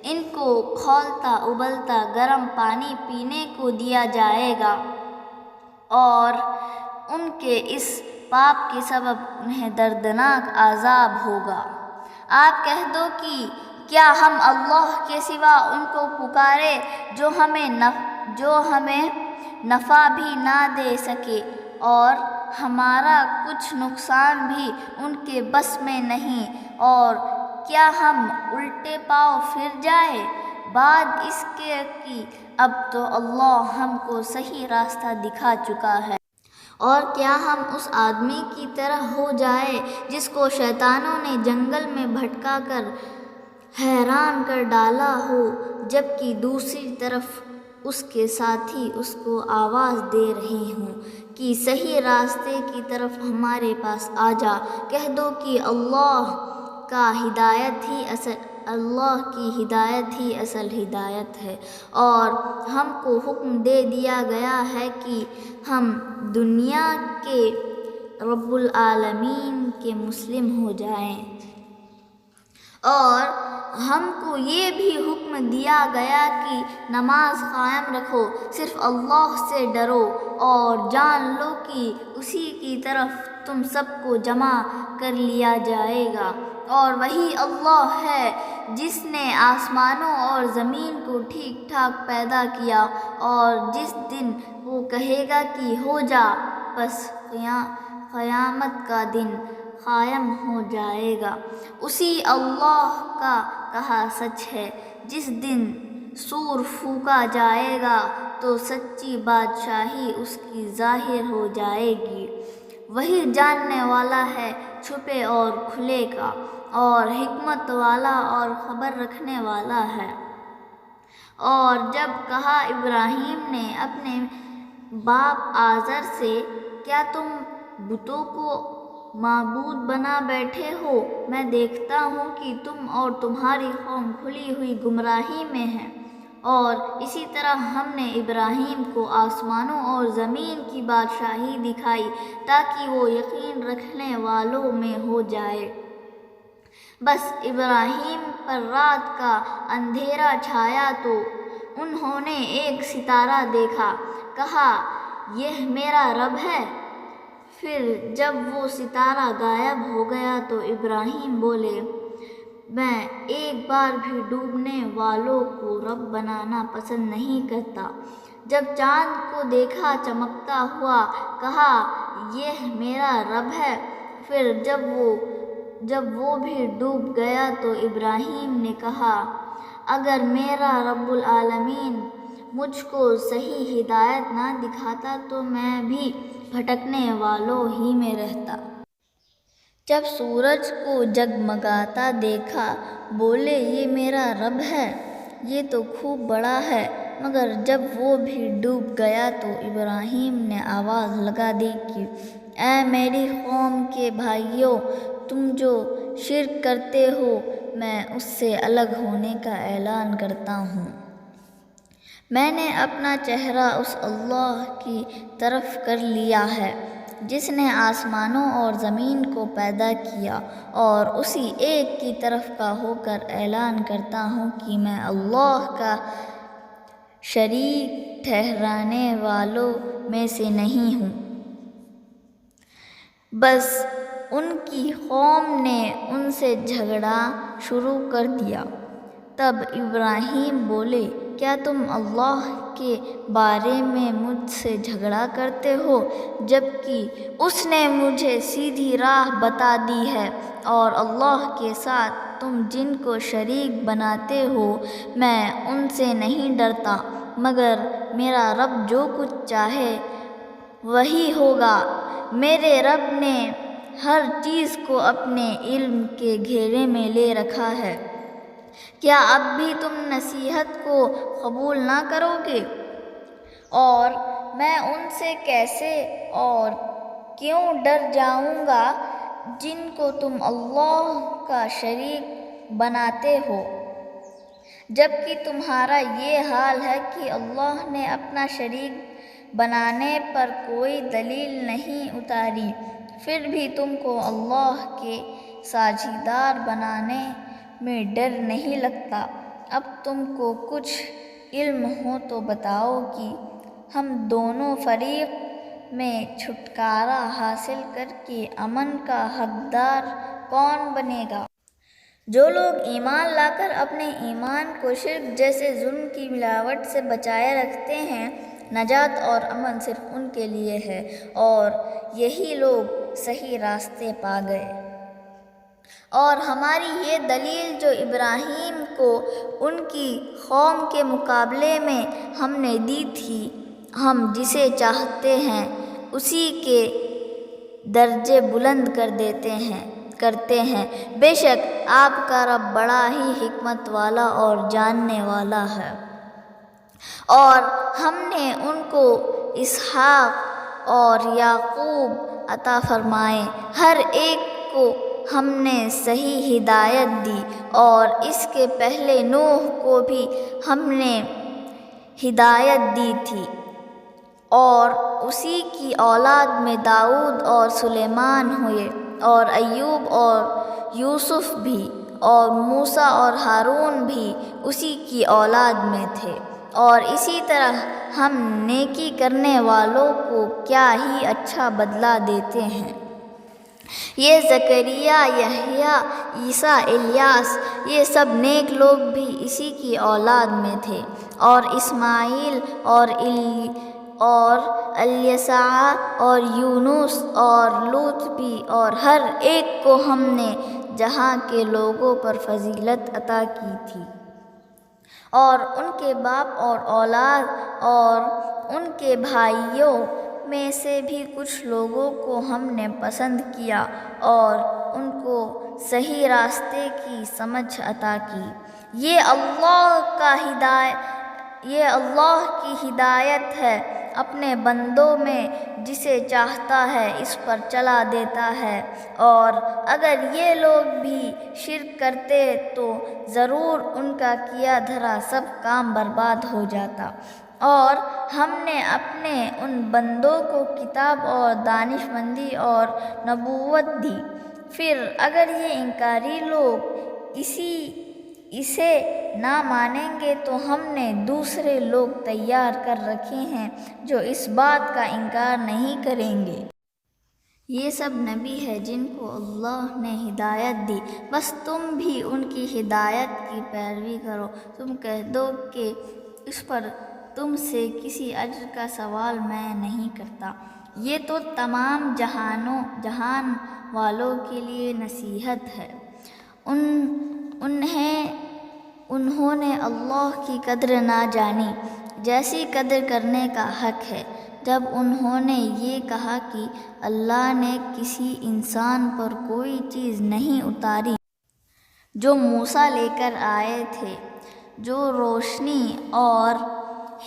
ان کو کھولتا ابلتا گرم پانی پینے کو دیا جائے گا اور ان کے اس پاپ کے سبب انہیں دردناک عذاب ہوگا۔ آپ کہہ دو کہ کیا ہم اللہ کے سوا ان کو پکارے جو ہمیں نفع بھی نہ دے سکے اور ہمارا کچھ نقصان بھی ان کے بس میں نہیں، اور کیا ہم الٹے پاؤں پھر جائیں؟ بعد اس کے کہ اب تو اللہ ہم کو صحیح راستہ دکھا چکا ہے۔ اور کیا ہم اس آدمی کی طرح ہو جائیں جس کو شیطانوں نے جنگل میں بھٹکا کر حیران کر ڈالا ہو، جبکہ دوسری طرف اس کے ساتھی اس کو آواز دے رہے ہوں کہ صحیح راستے کی طرف ہمارے پاس آ جا۔ کہہ دو کہ اللہ کی ہدایت ہی اصل ہدایت ہے، اور ہم کو حکم دے دیا گیا ہے کہ ہم دنیا کے رب العالمین کے مسلم ہو جائیں، اور ہم کو یہ بھی حکم دیا گیا کہ نماز قائم رکھو، صرف اللہ سے ڈرو اور جان لو کہ اسی کی طرف تم سب کو جمع کر لیا جائے گا۔ اور وہی اللہ ہے جس نے آسمانوں اور زمین کو ٹھیک ٹھاک پیدا کیا، اور جس دن وہ کہے گا کہ ہو جا، بس قیامت کا دن قائم ہو جائے گا۔ اسی اللہ کا کہا سچ ہے۔ جس دن سور پھونکا جائے گا تو سچی بادشاہی اس کی ظاہر ہو جائے گی۔ وہی جاننے والا ہے چھپے اور کھلے کا، اور حکمت والا اور خبر رکھنے والا ہے۔ اور جب کہا ابراہیم نے اپنے باپ آزر سے، کیا تم بتوں کو معبود بنا بیٹھے ہو؟ میں دیکھتا ہوں کہ تم اور تمہاری قوم کھلی ہوئی گمراہی میں ہے۔ اور اسی طرح ہم نے ابراہیم کو آسمانوں اور زمین کی بادشاہی دکھائی تاکہ وہ یقین رکھنے والوں میں ہو جائے۔ بس ابراہیم پر رات کا اندھیرا چھایا تو انہوں نے ایک ستارہ دیکھا، کہا یہ میرا رب ہے۔ پھر جب وہ ستارہ غائب ہو گیا تو ابراہیم بولے، میں ایک بار بھی ڈوبنے والوں کو رب بنانا پسند نہیں کرتا۔ جب چاند کو دیکھا چمکتا ہوا، کہا یہ میرا رب ہے۔ پھر جب وہ بھی ڈوب گیا تو ابراہیم نے کہا، اگر میرا رب العالمین مجھ کو صحیح ہدایت نہ دکھاتا تو میں بھی بھٹکنے والوں ہی میں رہتا۔ جب سورج کو جگمگاتا دیکھا، بولے یہ میرا رب ہے، یہ تو خوب بڑا ہے۔ مگر جب وہ بھی ڈوب گیا تو ابراہیم نے آواز لگا دی کہ اے میری قوم کے بھائیو، تم جو شرک کرتے ہو میں اس سے الگ ہونے کا اعلان کرتا ہوں۔ میں نے اپنا چہرہ اس اللہ کی طرف کر لیا ہے جس نے آسمانوں اور زمین کو پیدا کیا، اور اسی ایک کی طرف کا ہو کر اعلان کرتا ہوں کہ میں اللہ کا شریک ٹھہرانے والوں میں سے نہیں ہوں۔ بس ان کی قوم نے ان سے جھگڑا شروع کر دیا۔ تب ابراہیم بولے، کیا تم اللہ کے بارے میں مجھ سے جھگڑا کرتے ہو، جبکہ اس نے مجھے سیدھی راہ بتا دی ہے؟ اور اللہ کے ساتھ تم جن کو شریک بناتے ہو، میں ان سے نہیں ڈرتا، مگر میرا رب جو کچھ چاہے وہی ہوگا۔ میرے رب نے ہر چیز کو اپنے علم کے گھیرے میں لے رکھا ہے۔ کیا اب بھی تم نصیحت کو قبول نہ کرو گے؟ اور میں ان سے کیسے اور کیوں ڈر جاؤں گا جن کو تم اللہ کا شریک بناتے ہو، جبکہ تمہارا یہ حال ہے کہ اللہ نے اپنا شریک بنانے پر کوئی دلیل نہیں اتاری، پھر بھی تم کو اللہ کے ساجھیدار بنانے میں ڈر نہیں لگتا۔ اب تم کو کچھ علم ہو تو بتاؤ کہ ہم دونوں فریق میں چھٹکارا حاصل کر کے امن کا حقدار کون بنے گا؟ جو لوگ ایمان لا کر اپنے ایمان کو شرک جیسے ظلم کی ملاوٹ سے بچائے رکھتے ہیں، نجات اور امن صرف ان کے لیے ہے، اور یہی لوگ صحیح راستے پا گئے۔ اور ہماری یہ دلیل جو ابراہیم کو ان کی قوم کے مقابلے میں ہم نے دی تھی، ہم جسے چاہتے ہیں اسی کے درجے بلند کرتے ہیں۔ بے شک آپ کا رب بڑا ہی حکمت والا اور جاننے والا ہے۔ اور ہم نے ان کو اسحاق اور یعقوب عطا فرمائے، ہر ایک کو ہم نے صحیح ہدایت دی، اور اس کے پہلے نوح کو بھی ہم نے ہدایت دی تھی، اور اسی کی اولاد میں داؤد اور سلیمان ہوئے، اور ایوب اور یوسف بھی، اور موسیٰ اور ہارون بھی اسی کی اولاد میں تھے۔ اور اسی طرح ہم نیکی کرنے والوں کو کیا ہی اچھا بدلہ دیتے ہیں۔ یہ زکریا، یحییٰ، عیسیٰ، الیاس، یہ سب نیک لوگ بھی اسی کی اولاد میں تھے، اور اسماعیل اور الیسع اور یونس اور لوط بھی، اور ہر ایک کو ہم نے جہاں کے لوگوں پر فضیلت عطا کی تھی، اور ان کے باپ اور اولاد اور ان کے بھائیوں میں سے بھی کچھ لوگوں کو ہم نے پسند کیا، اور ان کو صحیح راستے کی سمجھ عطا کی۔ یہ اللہ کی ہدایت ہے، اپنے بندوں میں جسے چاہتا ہے اس پر چلا دیتا ہے، اور اگر یہ لوگ بھی شرک کرتے تو ضرور ان کا کیا دھرا سب کام برباد ہو جاتا۔ اور ہم نے اپنے ان بندوں کو کتاب اور دانش مندی اور نبوت دی، پھر اگر یہ انکاری لوگ اسے نہ مانیں گے تو ہم نے دوسرے لوگ تیار کر رکھے ہیں جو اس بات کا انکار نہیں کریں گے۔ یہ سب نبی ہیں جن کو اللہ نے ہدایت دی، بس تم بھی ان کی ہدایت کی پیروی کرو۔ تم کہہ دو کہ اس پر تم سے کسی اجر کا سوال میں نہیں کرتا، یہ تو تمام جہان والوں کے لیے نصیحت ہے۔ انہوں نے اللہ کی قدر نہ جانی جیسی قدر کرنے کا حق ہے، جب انہوں نے یہ کہا کہ اللہ نے کسی انسان پر کوئی چیز نہیں اتاری جو موسیٰ لے کر آئے تھے، جو روشنی اور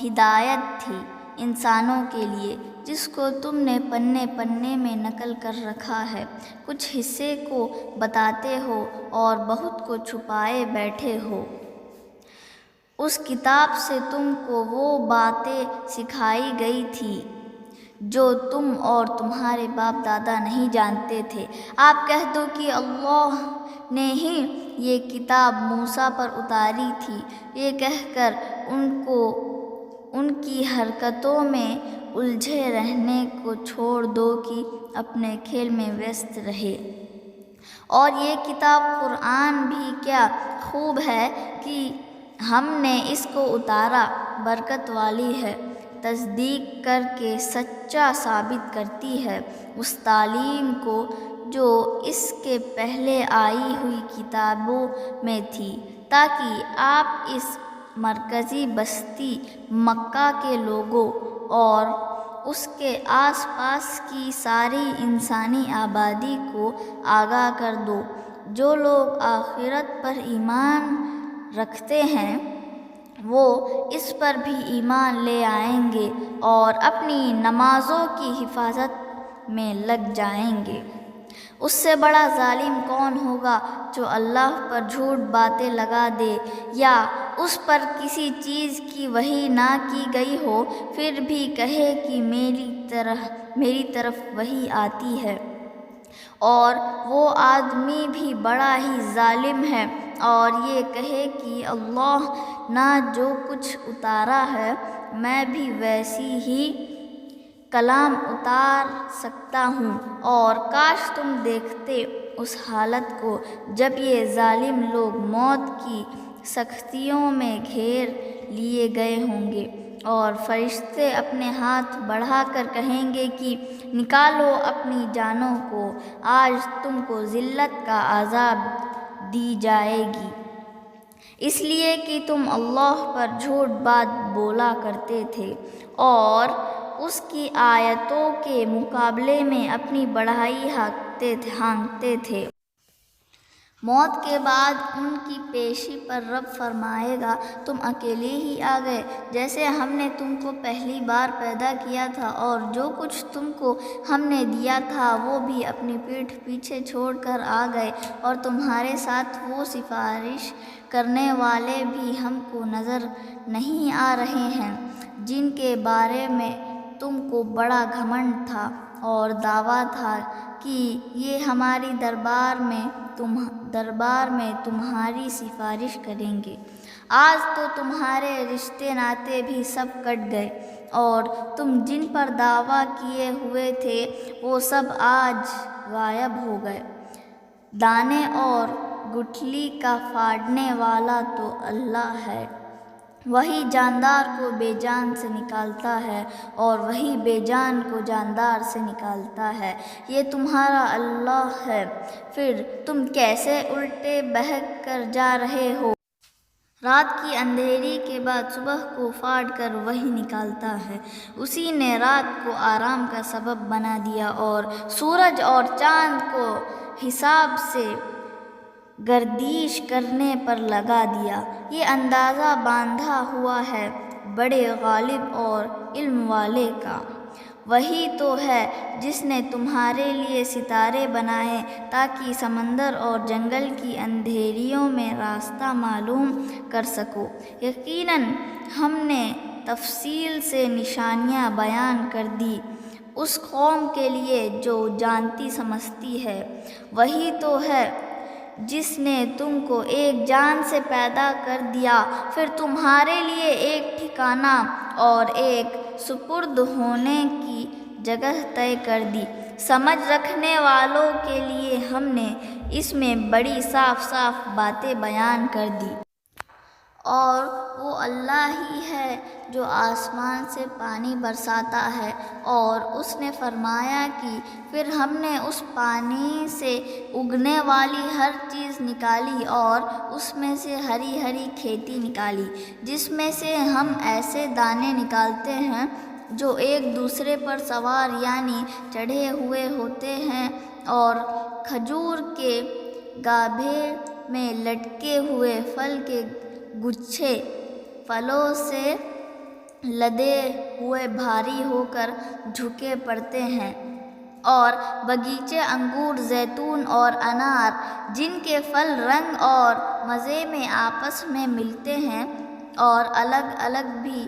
ہدایت تھی انسانوں کے لیے، جس کو تم نے پنے پنے میں نقل کر رکھا ہے، کچھ حصے کو بتاتے ہو اور بہت کو چھپائے بیٹھے ہو۔ اس کتاب سے تم کو وہ باتیں سکھائی گئی تھی جو تم اور تمہارے باپ دادا نہیں جانتے تھے۔ آپ کہہ دو کہ اللہ نے ہی یہ کتاب موسیٰ پر اتاری تھی۔ یہ کہہ کر ان کو ان کی حرکتوں میں الجھے رہنے کو چھوڑ دو کہ اپنے کھیل میں ویست رہے۔ اور یہ کتاب قرآن بھی کیا خوب ہے کہ ہم نے اس کو اتارا، برکت والی ہے، تصدیق کر کے سچا ثابت کرتی ہے اس تعلیم کو جو اس کے پہلے آئی ہوئی کتابوں میں تھی، تاکہ آپ اس مرکزی بستی مکہ کے لوگوں اور اس کے آس پاس کی ساری انسانی آبادی کو آگاہ کر دو۔ جو لوگ آخرت پر ایمان رکھتے ہیں وہ اس پر بھی ایمان لے آئیں گے اور اپنی نمازوں کی حفاظت میں لگ جائیں گے۔ اس سے بڑا ظالم کون ہوگا جو اللہ پر جھوٹ باتیں لگا دے یا اس پر کسی چیز کی وحی نہ کی گئی ہو، پھر بھی کہے کہ میری طرف وحی آتی ہے، اور وہ آدمی بھی بڑا ہی ظالم ہے، اور یہ کہے کہ اللہ نے جو کچھ اتارا ہے میں بھی ویسی ہی کلام اتار سکتا ہوں۔ اور کاش تم دیکھتے اس حالت کو جب یہ ظالم لوگ موت کی سختیوں میں گھیر لیے گئے ہوں گے، اور فرشتے اپنے ہاتھ بڑھا کر کہیں گے کہ نکالو اپنی جانوں کو، آج تم کو ذلت کا عذاب دی جائے گی، اس لیے کہ تم اللہ پر جھوٹ بات بولا کرتے تھے اور اس کی آیتوں کے مقابلے میں اپنی بڑائی ہانکتے تھے۔ موت کے بعد ان کی پیشی پر رب فرمائے گا، تم اکیلے ہی آ گئے جیسے ہم نے تم کو پہلی بار پیدا کیا تھا، اور جو کچھ تم کو ہم نے دیا تھا وہ بھی اپنی پیٹھ پیچھے چھوڑ کر آ گئے، اور تمہارے ساتھ وہ سفارش کرنے والے بھی ہم کو نظر نہیں آ رہے ہیں جن کے بارے میں تم کو بڑا گھمنڈ تھا اور دعویٰ تھا کہ یہ ہماری دربار میں تمہاری سفارش کریں گے۔ آج تو تمہارے رشتے ناتے بھی سب کٹ گئے، اور تم جن پر دعویٰ کیے ہوئے تھے وہ سب آج غائب ہو گئے۔ دانے اور گٹھلی کا پھاڑنے والا تو اللہ ہے، وہی جاندار کو بے جان سے نکالتا ہے اور وہی بے جان کو جاندار سے نکالتا ہے، یہ تمہارا اللہ ہے، پھر تم کیسے الٹے بہک کر جا رہے ہو؟ رات کی اندھیری کے بعد صبح کو پھاڑ کر وہی نکالتا ہے، اسی نے رات کو آرام کا سبب بنا دیا اور سورج اور چاند کو حساب سے گردش کرنے پر لگا دیا۔ یہ اندازہ باندھا ہوا ہے بڑے غالب اور علم والے کا۔ وہی تو ہے جس نے تمہارے لیے ستارے بنائے تاکہ سمندر اور جنگل کی اندھیریوں میں راستہ معلوم کر سکو۔ یقیناً ہم نے تفصیل سے نشانیاں بیان کر دی اس قوم کے لیے جو جانتی سمجھتی ہے۔ وہی تو ہے جس نے تم کو ایک جان سے پیدا کر دیا، پھر تمہارے لیے ایک ٹھکانہ اور ایک سپرد ہونے کی جگہ طے کر دی۔ سمجھ رکھنے والوں کے لیے ہم نے اس میں بڑی صاف صاف باتیں بیان کر دی۔ اور وہ اللہ ہی ہے جو آسمان سے پانی برساتا ہے، اور اس نے فرمایا کہ پھر ہم نے اس پانی سے اگنے والی ہر چیز نکالی اور اس میں سے ہری ہری کھیتی نکالی، جس میں سے ہم ایسے دانے نکالتے ہیں جو ایک دوسرے پر سوار یعنی چڑھے ہوئے ہوتے ہیں، اور کھجور کے گابھے میں لٹکے ہوئے پھل کے گچھے پھلوں سے لدے ہوئے بھاری ہو کر جھکے پڑتے ہیں، اور باغیچے انگور، زیتون اور انار جن کے پھل رنگ اور مزے میں آپس میں ملتے ہیں اور الگ الگ بھی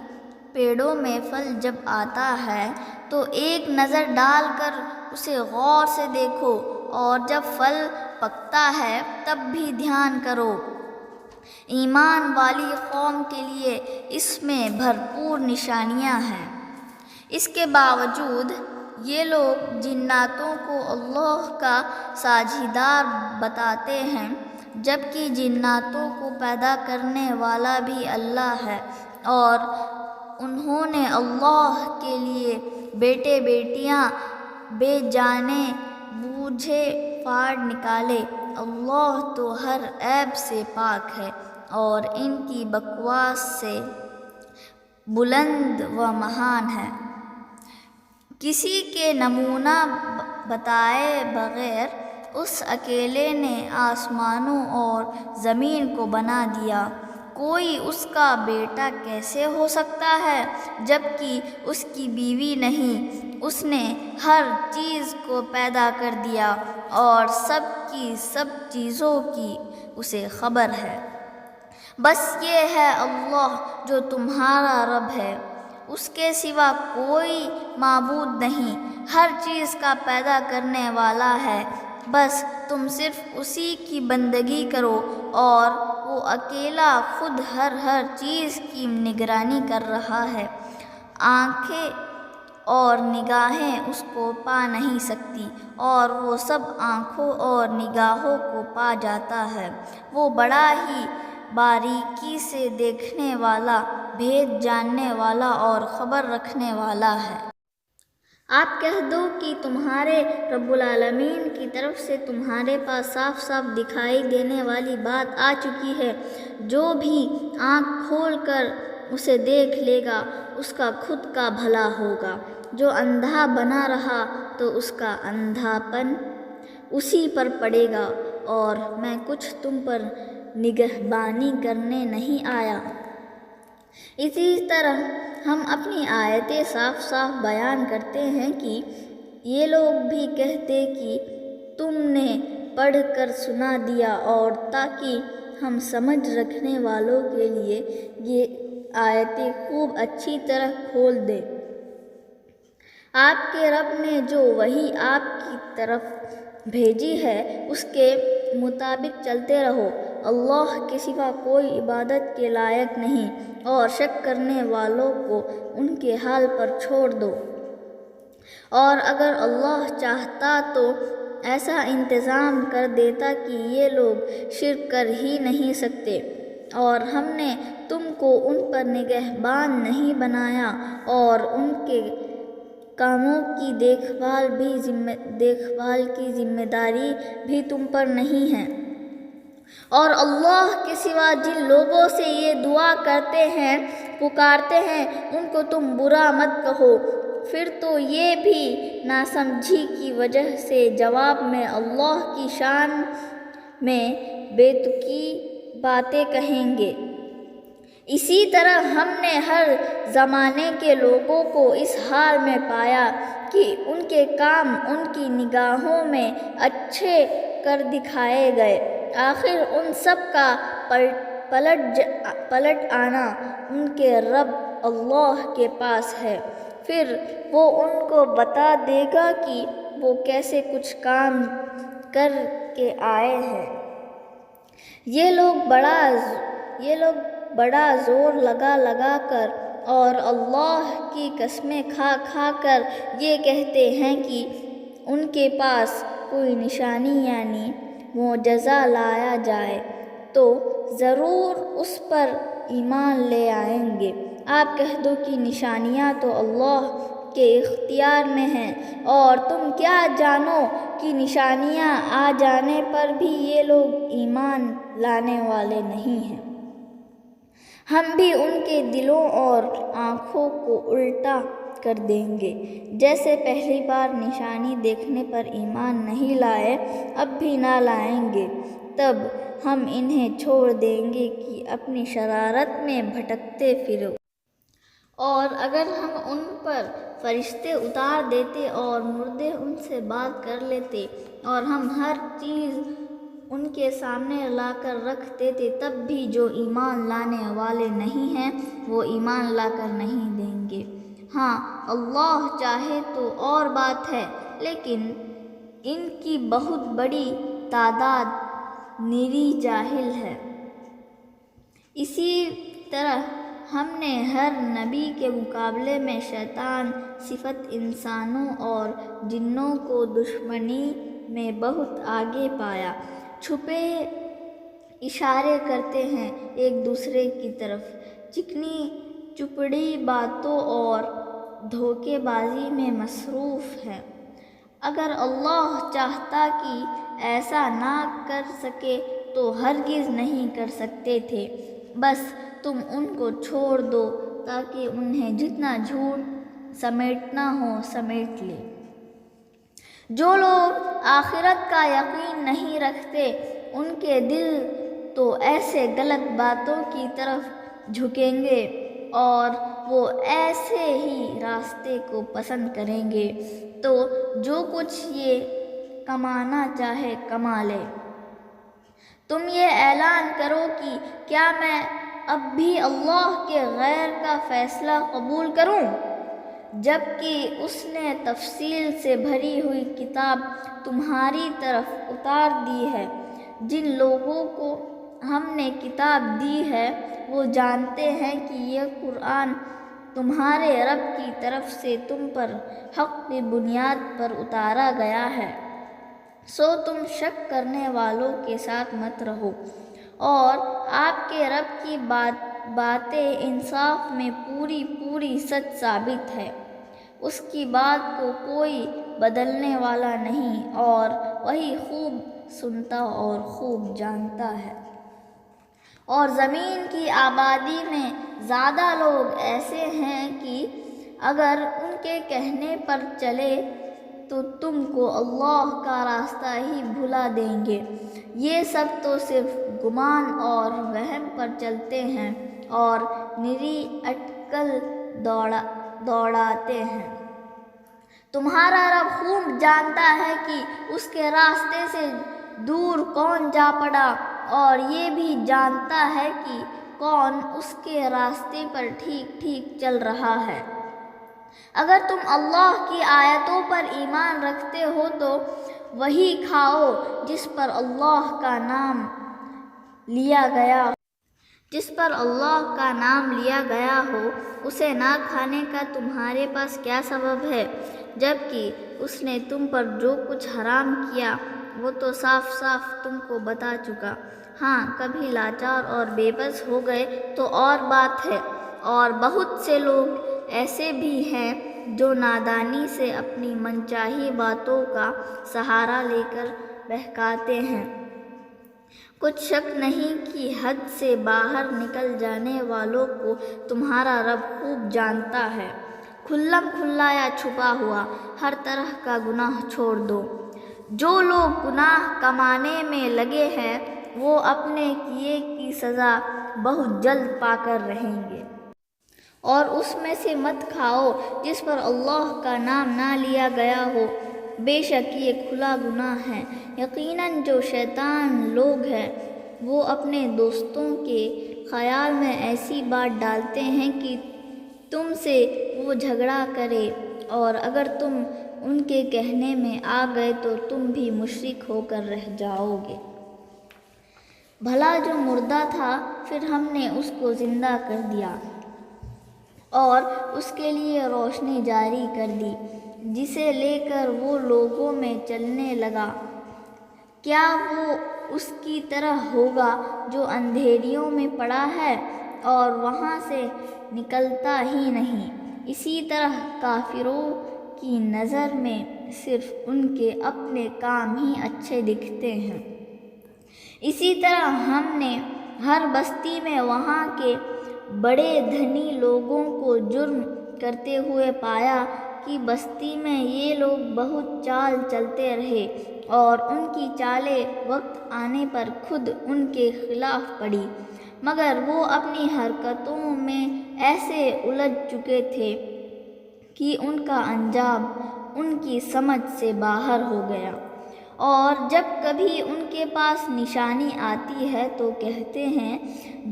پیڑوں میں پھل جب آتا ہے تو ایک نظر ڈال کر اسے غور سے دیکھو، اور جب پھل پکتا ہے تب بھی دھیان کرو۔ ایمان والی قوم کے لیے اس میں بھرپور نشانیاں ہیں۔ اس کے باوجود یہ لوگ جناتوں کو اللہ کا ساجھیدار بتاتے ہیں، جبکہ جناتوں کو پیدا کرنے والا بھی اللہ ہے، اور انہوں نے اللہ کے لیے بیٹے بیٹیاں بے جانے بوجھے پھاڑ نکالے۔ اللہ تو ہر عیب سے پاک ہے اور ان کی بکواس سے بلند و مہان ہے۔ کسی کے نمونہ بتائے بغیر اس اکیلے نے آسمانوں اور زمین کو بنا دیا۔ کوئی اس کا بیٹا کیسے ہو سکتا ہے جبکہ اس کی بیوی نہیں؟ اس نے ہر چیز کو پیدا کر دیا اور سب کی سب چیزوں کی اسے خبر ہے۔ بس یہ ہے اللہ جو تمہارا رب ہے، اس کے سوا کوئی معبود نہیں، ہر چیز کا پیدا کرنے والا ہے، بس تم صرف اسی کی بندگی کرو، اور وہ اکیلا خود ہر چیز کی نگرانی کر رہا ہے۔ آنکھیں اور نگاہیں اس کو پا نہیں سکتی، اور وہ سب آنکھوں اور نگاہوں کو پا جاتا ہے۔ وہ بڑا ہی باریکی سے دیکھنے والا، بھید جاننے والا اور خبر رکھنے والا ہے۔ آپ کہہ دو کہ تمہارے رب العالمین کی طرف سے تمہارے پاس صاف صاف دکھائی دینے والی بات آ چکی ہے۔ جو بھی آنکھ کھول کر اسے دیکھ لے گا اس کا خود کا بھلا ہوگا، جو اندھا بنا رہا تو اس کا اندھا پن اسی پر پڑے گا، اور میں کچھ تم پر نگہبانی کرنے نہیں آیا۔ اسی طرح ہم اپنی آیتیں صاف صاف بیان کرتے ہیں کہ یہ لوگ بھی کہتے کہ تم نے پڑھ کر سنا دیا، اور تاکہ ہم سمجھ رکھنے والوں کے لیے یہ آیتیں خوب اچھی طرح کھول دیں۔ آپ کے رب نے جو وحی آپ کی طرف بھیجی ہے اس کے مطابق چلتے رہو، اللہ کے سوا کوئی عبادت کے لائق نہیں، اور شک کرنے والوں کو ان کے حال پر چھوڑ دو۔ اور اگر اللہ چاہتا تو ایسا انتظام کر دیتا کہ یہ لوگ شرک کر ہی نہیں سکتے، اور ہم نے تم کو ان پر نگہبان نہیں بنایا، اور ان کے کاموں کی دیکھ بھال کی ذمہ داری بھی تم پر نہیں ہے۔ اور اللہ کے سوا جن لوگوں سے یہ دعا کرتے ہیں، پکارتے ہیں، ان کو تم برا مت کہو، پھر تو یہ بھی ناسمجھی کی وجہ سے جواب میں اللہ کی شان میں بے تکی باتیں کہیں گے۔ اسی طرح ہم نے ہر زمانے کے لوگوں کو اس حال میں پایا کہ ان کے کام ان کی نگاہوں میں اچھے کر دکھائے گئے، آخر ان سب کا پلٹ آنا ان کے رب اللہ کے پاس ہے، پھر وہ ان کو بتا دے گا کہ وہ کیسے کچھ کام کر کے آئے ہیں۔ یہ لوگ بڑا زور لگا کر اور اللہ کی قسمیں کھا کر یہ کہتے ہیں کہ ان کے پاس کوئی نشانی یعنی معجزہ لایا جائے تو ضرور اس پر ایمان لے آئیں گے۔ آپ کہہ دو کہ نشانیاں تو اللہ کے اختیار میں ہیں، اور تم کیا جانو کہ نشانیاں آ جانے پر بھی یہ لوگ ایمان لانے والے نہیں ہیں۔ ہم بھی ان کے دلوں اور آنکھوں کو الٹا کر دیں گے، جیسے پہلی بار نشانی دیکھنے پر ایمان نہیں لائے اب بھی نہ لائیں گے، تب ہم انہیں چھوڑ دیں گے کہ اپنی شرارت میں بھٹکتے پھرو۔ اور اگر ہم ان پر فرشتے اتار دیتے اور مردے ان سے بات کر لیتے، اور ہم ہر چیز ان کے سامنے لا کر رکھ دیتے، تب بھی جو ایمان لانے والے نہیں ہیں وہ ایمان لا کر نہیں دیں ہاں اللہ چاہے تو اور بات ہے، لیکن ان کی بہت بڑی تعداد نری جاہل ہے۔ اسی طرح ہم نے ہر نبی کے مقابلے میں شیطان صفت انسانوں اور جنوں کو دشمنی میں بہت آگے پایا۔ چھپے اشارے کرتے ہیں ایک دوسرے کی طرف، چکنی چپڑی باتوں اور دھوکے بازی میں مصروف ہے۔ اگر اللہ چاہتا کہ ایسا نہ کر سکے تو ہرگز نہیں کر سکتے تھے، بس تم ان کو چھوڑ دو تاکہ انہیں جتنا جھوٹ سمیٹنا ہو سمیٹ لے۔ جو لوگ آخرت کا یقین نہیں رکھتے ان کے دل تو ایسے غلط باتوں کی طرف جھکیں گے اور وہ ایسے ہی راستے کو پسند کریں گے، تو جو کچھ یہ کمانا چاہے کما لے۔ تم یہ اعلان کرو کہ کیا میں اب بھی اللہ کے غیر کا فیصلہ قبول کروں، جبکہ اس نے تفصیل سے بھری ہوئی کتاب تمہاری طرف اتار دی ہے۔ جن لوگوں کو ہم نے کتاب دی ہے وہ جانتے ہیں کہ یہ قرآن تمہارے رب کی طرف سے تم پر حق کی بنیاد پر اتارا گیا ہے، سو تم شک کرنے والوں کے ساتھ مت رہو، اور آپ کے رب کی باتیں انصاف میں پوری سچ ثابت ہے۔ اس کی بات کو کوئی بدلنے والا نہیں، اور وہی خوب سنتا اور خوب جانتا ہے۔ اور زمین کی آبادی میں زیادہ لوگ ایسے ہیں کہ اگر ان کے کہنے پر چلے تو تم کو اللہ کا راستہ ہی بھلا دیں گے۔ یہ سب تو صرف گمان اور وہم پر چلتے ہیں اور نری اٹکل دوڑاتے ہیں۔ تمہارا رب خوب جانتا ہے کہ اس کے راستے سے دور کون جا پڑا، اور یہ بھی جانتا ہے کہ کون اس کے راستے پر ٹھیک چل رہا ہے۔ اگر تم اللہ کی آیتوں پر ایمان رکھتے ہو تو وہی کھاؤ جس پر اللہ کا نام لیا گیا ہو، اسے نہ کھانے کا تمہارے پاس کیا سبب ہے؟ جبکہ اس نے تم پر جو کچھ حرام کیا وہ تو صاف تم کو بتا چکا۔ ہاں کبھی لاچار اور بے بس ہو گئے تو اور بات ہے، اور بہت سے لوگ ایسے بھی ہیں جو نادانی سے اپنی منچاہی باتوں کا سہارا لے کر بہکاتے ہیں۔ کچھ شک نہیں کہ حد سے باہر نکل جانے والوں کو تمہارا رب خوب جانتا ہے۔ کھلم کھلا یا چھپا ہوا ہر طرح کا گناہ چھوڑ دو۔ جو لوگ گناہ کمانے میں لگے ہیں وہ اپنے کیے کی سزا بہت جلد پا کر رہیں گے۔ اور اس میں سے مت کھاؤ جس پر اللہ کا نام نہ لیا گیا ہو، بے شک یہ کھلا گناہ ہے۔ یقیناً جو شیطان لوگ ہیں وہ اپنے دوستوں کے خیال میں ایسی بات ڈالتے ہیں کہ تم سے وہ جھگڑا کرے، اور اگر تم ان کے کہنے میں آ گئے تو تم بھی مشرک ہو کر رہ جاؤ گے۔ بھلا جو مردہ تھا پھر ہم نے اس کو زندہ کر دیا اور اس کے لیے روشنی جاری کر دی، جسے لے کر وہ لوگوں میں چلنے لگا۔ کیا وہ اس کی طرح ہوگا جو اندھیریوں میں پڑا ہے اور وہاں سے نکلتا ہی نہیں؟ اسی طرح کافروں کی نظر میں صرف ان کے اپنے کام ہی اچھے دکھتے ہیں۔ اسی طرح ہم نے ہر بستی میں وہاں کے بڑے دھنی لوگوں کو جرم کرتے ہوئے پایا کہ بستی میں یہ لوگ بہت چال چلتے رہے، اور ان کی چالیں وقت آنے پر خود ان کے خلاف پڑی، مگر وہ اپنی حرکتوں میں ایسے الجھ چکے تھے کہ ان کا انجام ان کی سمجھ سے باہر ہو گیا۔ اور جب کبھی ان کے پاس نشانی آتی ہے تو کہتے ہیں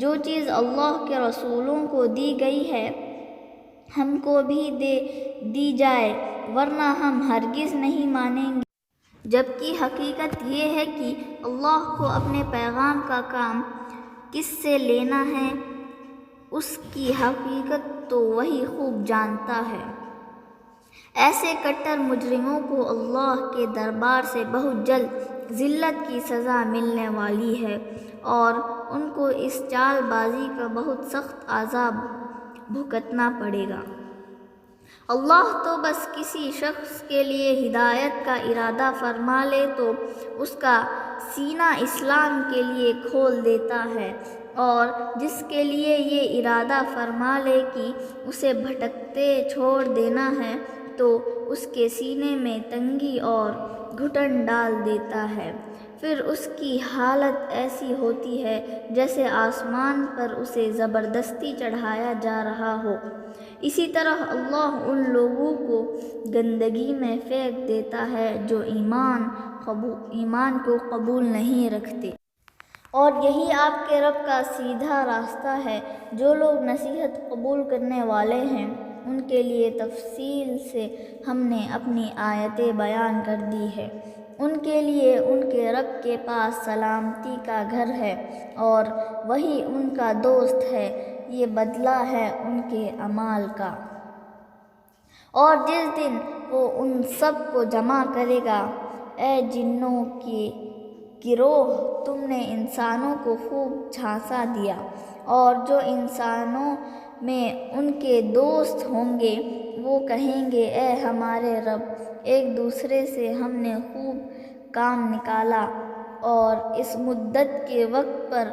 جو چیز اللہ کے رسولوں کو دی گئی ہے ہم کو بھی دے دی جائے ورنہ ہم ہرگز نہیں مانیں گے۔ جبکہ حقیقت یہ ہے کہ اللہ کو اپنے پیغام کا کام کس سے لینا ہے، اس کی حقیقت تو وہی خوب جانتا ہے۔ ایسے کٹر مجرموں کو اللہ کے دربار سے بہت جلد ذلت کی سزا ملنے والی ہے اور ان کو اس چال بازی کا بہت سخت عذاب بھگتنا پڑے گا۔ اللہ تو بس کسی شخص کے لیے ہدایت کا ارادہ فرما لے تو اس کا سینہ اسلام کے لیے کھول دیتا ہے، اور جس کے لیے یہ ارادہ فرما لے کہ اسے بھٹکتے چھوڑ دینا ہے تو اس کے سینے میں تنگی اور گھٹن ڈال دیتا ہے۔ پھر اس کی حالت ایسی ہوتی ہے جیسے آسمان پر اسے زبردستی چڑھایا جا رہا ہو۔ اسی طرح اللہ ان لوگوں کو گندگی میں پھینک دیتا ہے جو ایمان کو قبول نہیں رکھتے۔ اور یہی آپ کے رب کا سیدھا راستہ ہے۔ جو لوگ نصیحت قبول کرنے والے ہیں ان کے لیے تفصیل سے ہم نے اپنی آیتیں بیان کر دی ہے۔ ان کے لیے ان کے رب کے پاس سلامتی کا گھر ہے اور وہی ان کا دوست ہے، یہ بدلہ ہے ان کے اعمال کا۔ اور جس دن وہ ان سب کو جمع کرے گا، اے جنوں کے گروہ، تم نے انسانوں کو خوب جھانسا دیا، اور جو انسانوں میں ان کے دوست ہوں گے وہ کہیں گے اے ہمارے رب، ایک دوسرے سے ہم نے خوب کام نکالا اور اس مدت کے وقت پر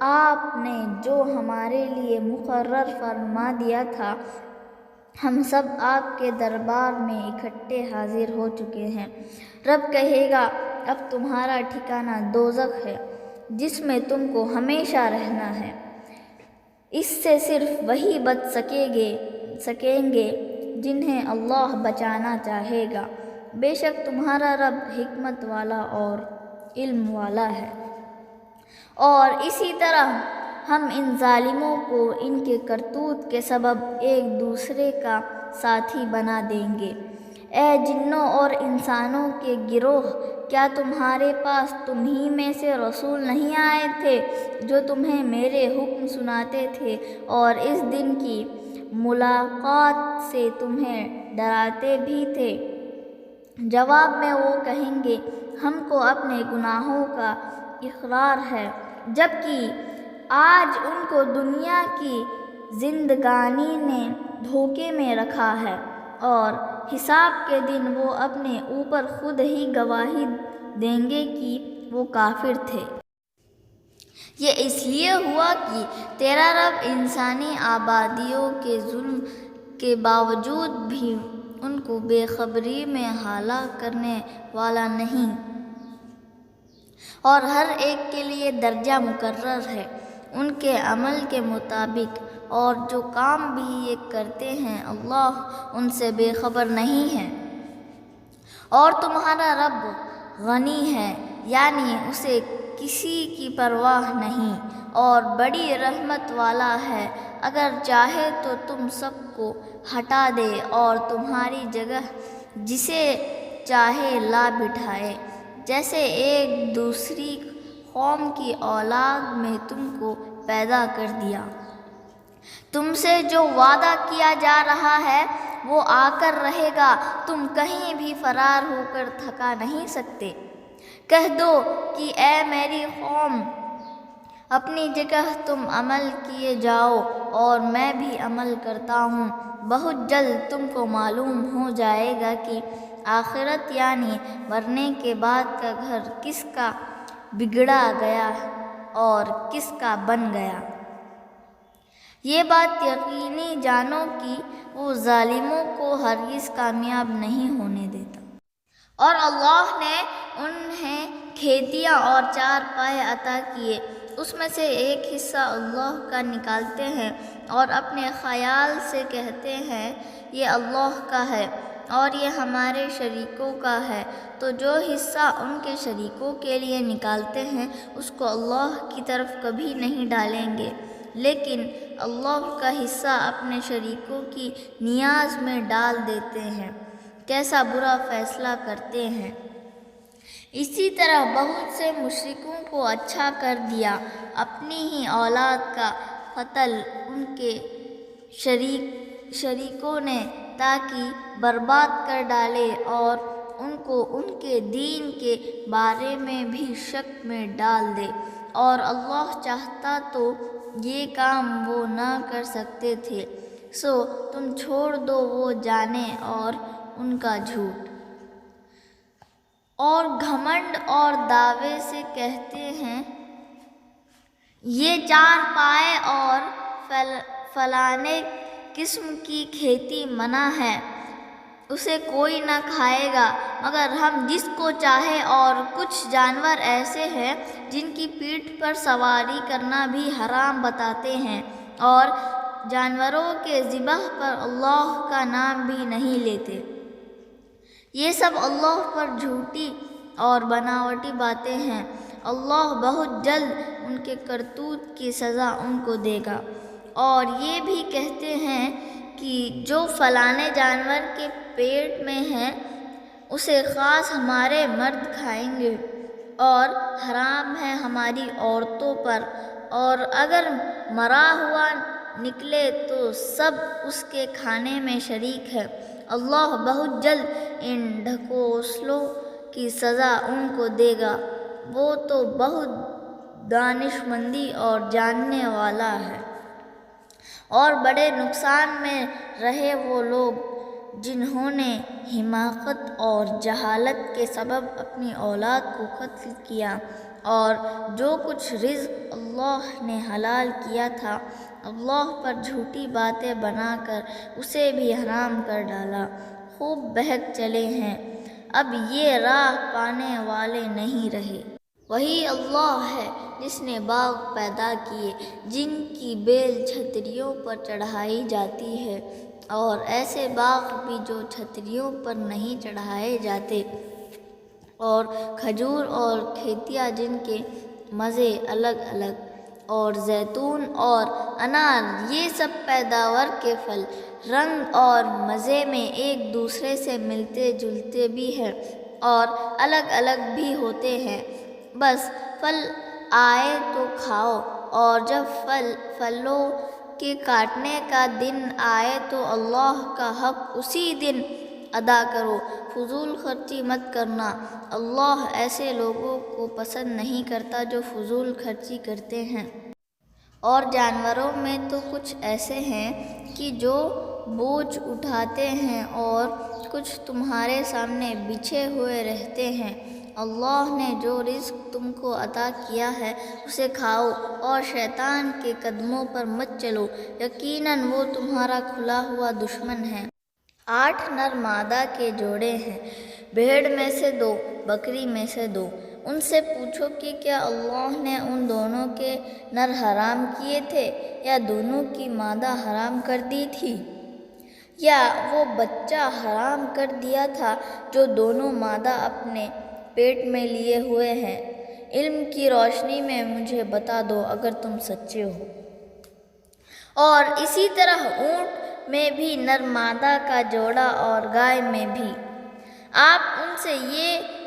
آپ نے جو ہمارے لیے مقرر فرما دیا تھا، ہم سب آپ کے دربار میں اکٹھے حاضر ہو چکے ہیں۔ رب کہے گا اب تمہارا ٹھکانہ دوزخ ہے جس میں تم کو ہمیشہ رہنا ہے۔ اس سے صرف وہی بچ سکیں گے جنہیں اللہ بچانا چاہے گا۔ بے شک تمہارا رب حکمت والا اور علم والا ہے۔ اور اسی طرح ہم ان ظالموں کو ان کے کرتوت کے سبب ایک دوسرے کا ساتھی بنا دیں گے۔ اے جنوں اور انسانوں کے گروہ، کیا تمہارے پاس تمہیں میں سے رسول نہیں آئے تھے جو تمہیں میرے حکم سناتے تھے اور اس دن کی ملاقات سے تمہیں ڈراتے بھی تھے؟ جواب میں وہ کہیں گے ہم کو اپنے گناہوں کا اقرار ہے، جبکہ آج ان کو دنیا کی زندگانی نے دھوکے میں رکھا ہے اور حساب کے دن وہ اپنے اوپر خود ہی گواہی دیں گے کہ وہ کافر تھے۔ یہ اس لیے ہوا کہ تیرا رب انسانی آبادیوں کے ظلم کے باوجود بھی ان کو بے خبری میں ہلاک کرنے والا نہیں، اور ہر ایک کے لیے درجہ مقرر ہے ان کے عمل کے مطابق، اور جو کام بھی یہ کرتے ہیں اللہ ان سے بے خبر نہیں ہے۔ اور تمہارا رب غنی ہے، یعنی اسے کسی کی پرواہ نہیں، اور بڑی رحمت والا ہے، اگر چاہے تو تم سب کو ہٹا دے اور تمہاری جگہ جسے چاہے لا بٹھائے، جیسے ایک دوسری قوم کی اولاد میں تم کو پیدا کر دیا۔ تم سے جو وعدہ کیا جا رہا ہے وہ آ کر رہے گا، تم کہیں بھی فرار ہو کر تھکا نہیں سکتے۔ کہہ دو کہ اے میری قوم، اپنی جگہ تم عمل کیے جاؤ اور میں بھی عمل کرتا ہوں۔ بہت جلد تم کو معلوم ہو جائے گا کہ آخرت یعنی مرنے کے بعد کا گھر کس کا بگڑا گیا اور کس کا بن گیا۔ یہ بات یقینی جانو کہ وہ ظالموں کو ہرگز کامیاب نہیں ہونے دیتا۔ اور اللہ نے انہیں کھیتیاں اور چار پائے عطا کیے، اس میں سے ایک حصہ اللہ کا نکالتے ہیں اور اپنے خیال سے کہتے ہیں یہ اللہ کا ہے اور یہ ہمارے شریکوں کا ہے، تو جو حصہ ان کے شریکوں کے لیے نکالتے ہیں اس کو اللہ کی طرف کبھی نہیں ڈالیں گے، لیکن اللہ کا حصہ اپنے شریکوں کی نیاز میں ڈال دیتے ہیں۔ کیسا برا فیصلہ کرتے ہیں۔ اسی طرح بہت سے مشرکوں کو اچھا کر دیا، اپنی ہی اولاد کا قتل ان کے شریکوں نے تاکہ برباد کر ڈالے اور ان کو ان کے دین کے بارے میں بھی شک میں ڈال دے، اور اللہ چاہتا تو یہ کام وہ نہ کر سکتے تھے۔ سو تم چھوڑ دو وہ جانے اور ان کا جھوٹ اور گھمنڈ اور دعوے سے کہتے ہیں یہ چار پائے اور فلانے قسم کی کھیتی منع ہے، اسے کوئی نہ کھائے گا مگر ہم جس کو چاہے، اور کچھ جانور ایسے ہیں جن کی پیٹھ پر سواری کرنا بھی حرام بتاتے ہیں، اور جانوروں کے ذبح پر اللہ کا نام بھی نہیں لیتے۔ یہ سب اللہ پر جھوٹی اور بناوٹی باتیں ہیں۔ اللہ بہت جلد ان کے کرتوت کی سزا ان کو دے گا۔ اور یہ بھی کہتے ہیں کہ جو فلانے جانور کے پیٹ میں ہے اسے خاص ہمارے مرد کھائیں گے اور حرام ہے ہماری عورتوں پر، اور اگر مرا ہوا نکلے تو سب اس کے کھانے میں شریک ہے۔ اللہ بہت جلد ان ڈھکوسلوں کی سزا ان کو دے گا، وہ تو بہت دانش مندی اور جاننے والا ہے۔ اور بڑے نقصان میں رہے وہ لوگ جنہوں نے حماقت اور جہالت کے سبب اپنی اولاد کو قتل کیا، اور جو کچھ رزق اللہ نے حلال کیا تھا اللہ پر جھوٹی باتیں بنا کر اسے بھی حرام کر ڈالا، خوب بہک چلے ہیں، اب یہ راہ پانے والے نہیں رہے۔ وہی اللہ ہے جس نے باغ پیدا کیے جن کی بیل چھتریوں پر چڑھائی جاتی ہے، اور ایسے باغ بھی جو چھتریوں پر نہیں چڑھائے جاتے، اور کھجور اور کھیتیاں جن کے مزے الگ الگ، اور زیتون اور انار، یہ سب پیداوار کے پھل رنگ اور مزے میں ایک دوسرے سے ملتے جلتے بھی ہیں اور الگ الگ بھی ہوتے ہیں، بس پھل آئے تو کھاؤ، اور جب پھلوں کے کاٹنے کا دن آئے تو اللہ کا حق اسی دن ادا کرو، فضول خرچی مت کرنا، اللہ ایسے لوگوں کو پسند نہیں کرتا جو فضول خرچی کرتے ہیں۔ اور جانوروں میں تو کچھ ایسے ہیں کہ جو بوجھ اٹھاتے ہیں اور کچھ تمہارے سامنے بچھے ہوئے رہتے ہیں۔ اللہ نے جو رزق تم کو عطا کیا ہے اسے کھاؤ اور شیطان کے قدموں پر مت چلو، یقیناً وہ تمہارا کھلا ہوا دشمن ہے۔ 8 نر مادہ کے جوڑے ہیں، بھیڑ میں سے 2، بکری میں سے 2۔ ان سے پوچھو کہ کیا اللہ نے ان دونوں کے نر حرام کیے تھے یا دونوں کی مادہ حرام کر دی تھی، یا وہ بچہ حرام کر دیا تھا جو دونوں مادہ اپنے پیٹ میں لیے ہوئے ہیں؟ علم کی روشنی میں مجھے بتا دو اگر تم سچے ہو۔ اور اسی طرح اونٹ میں بھی نر مادہ کا جوڑا اور گائے میں بھی۔ آپ ان سے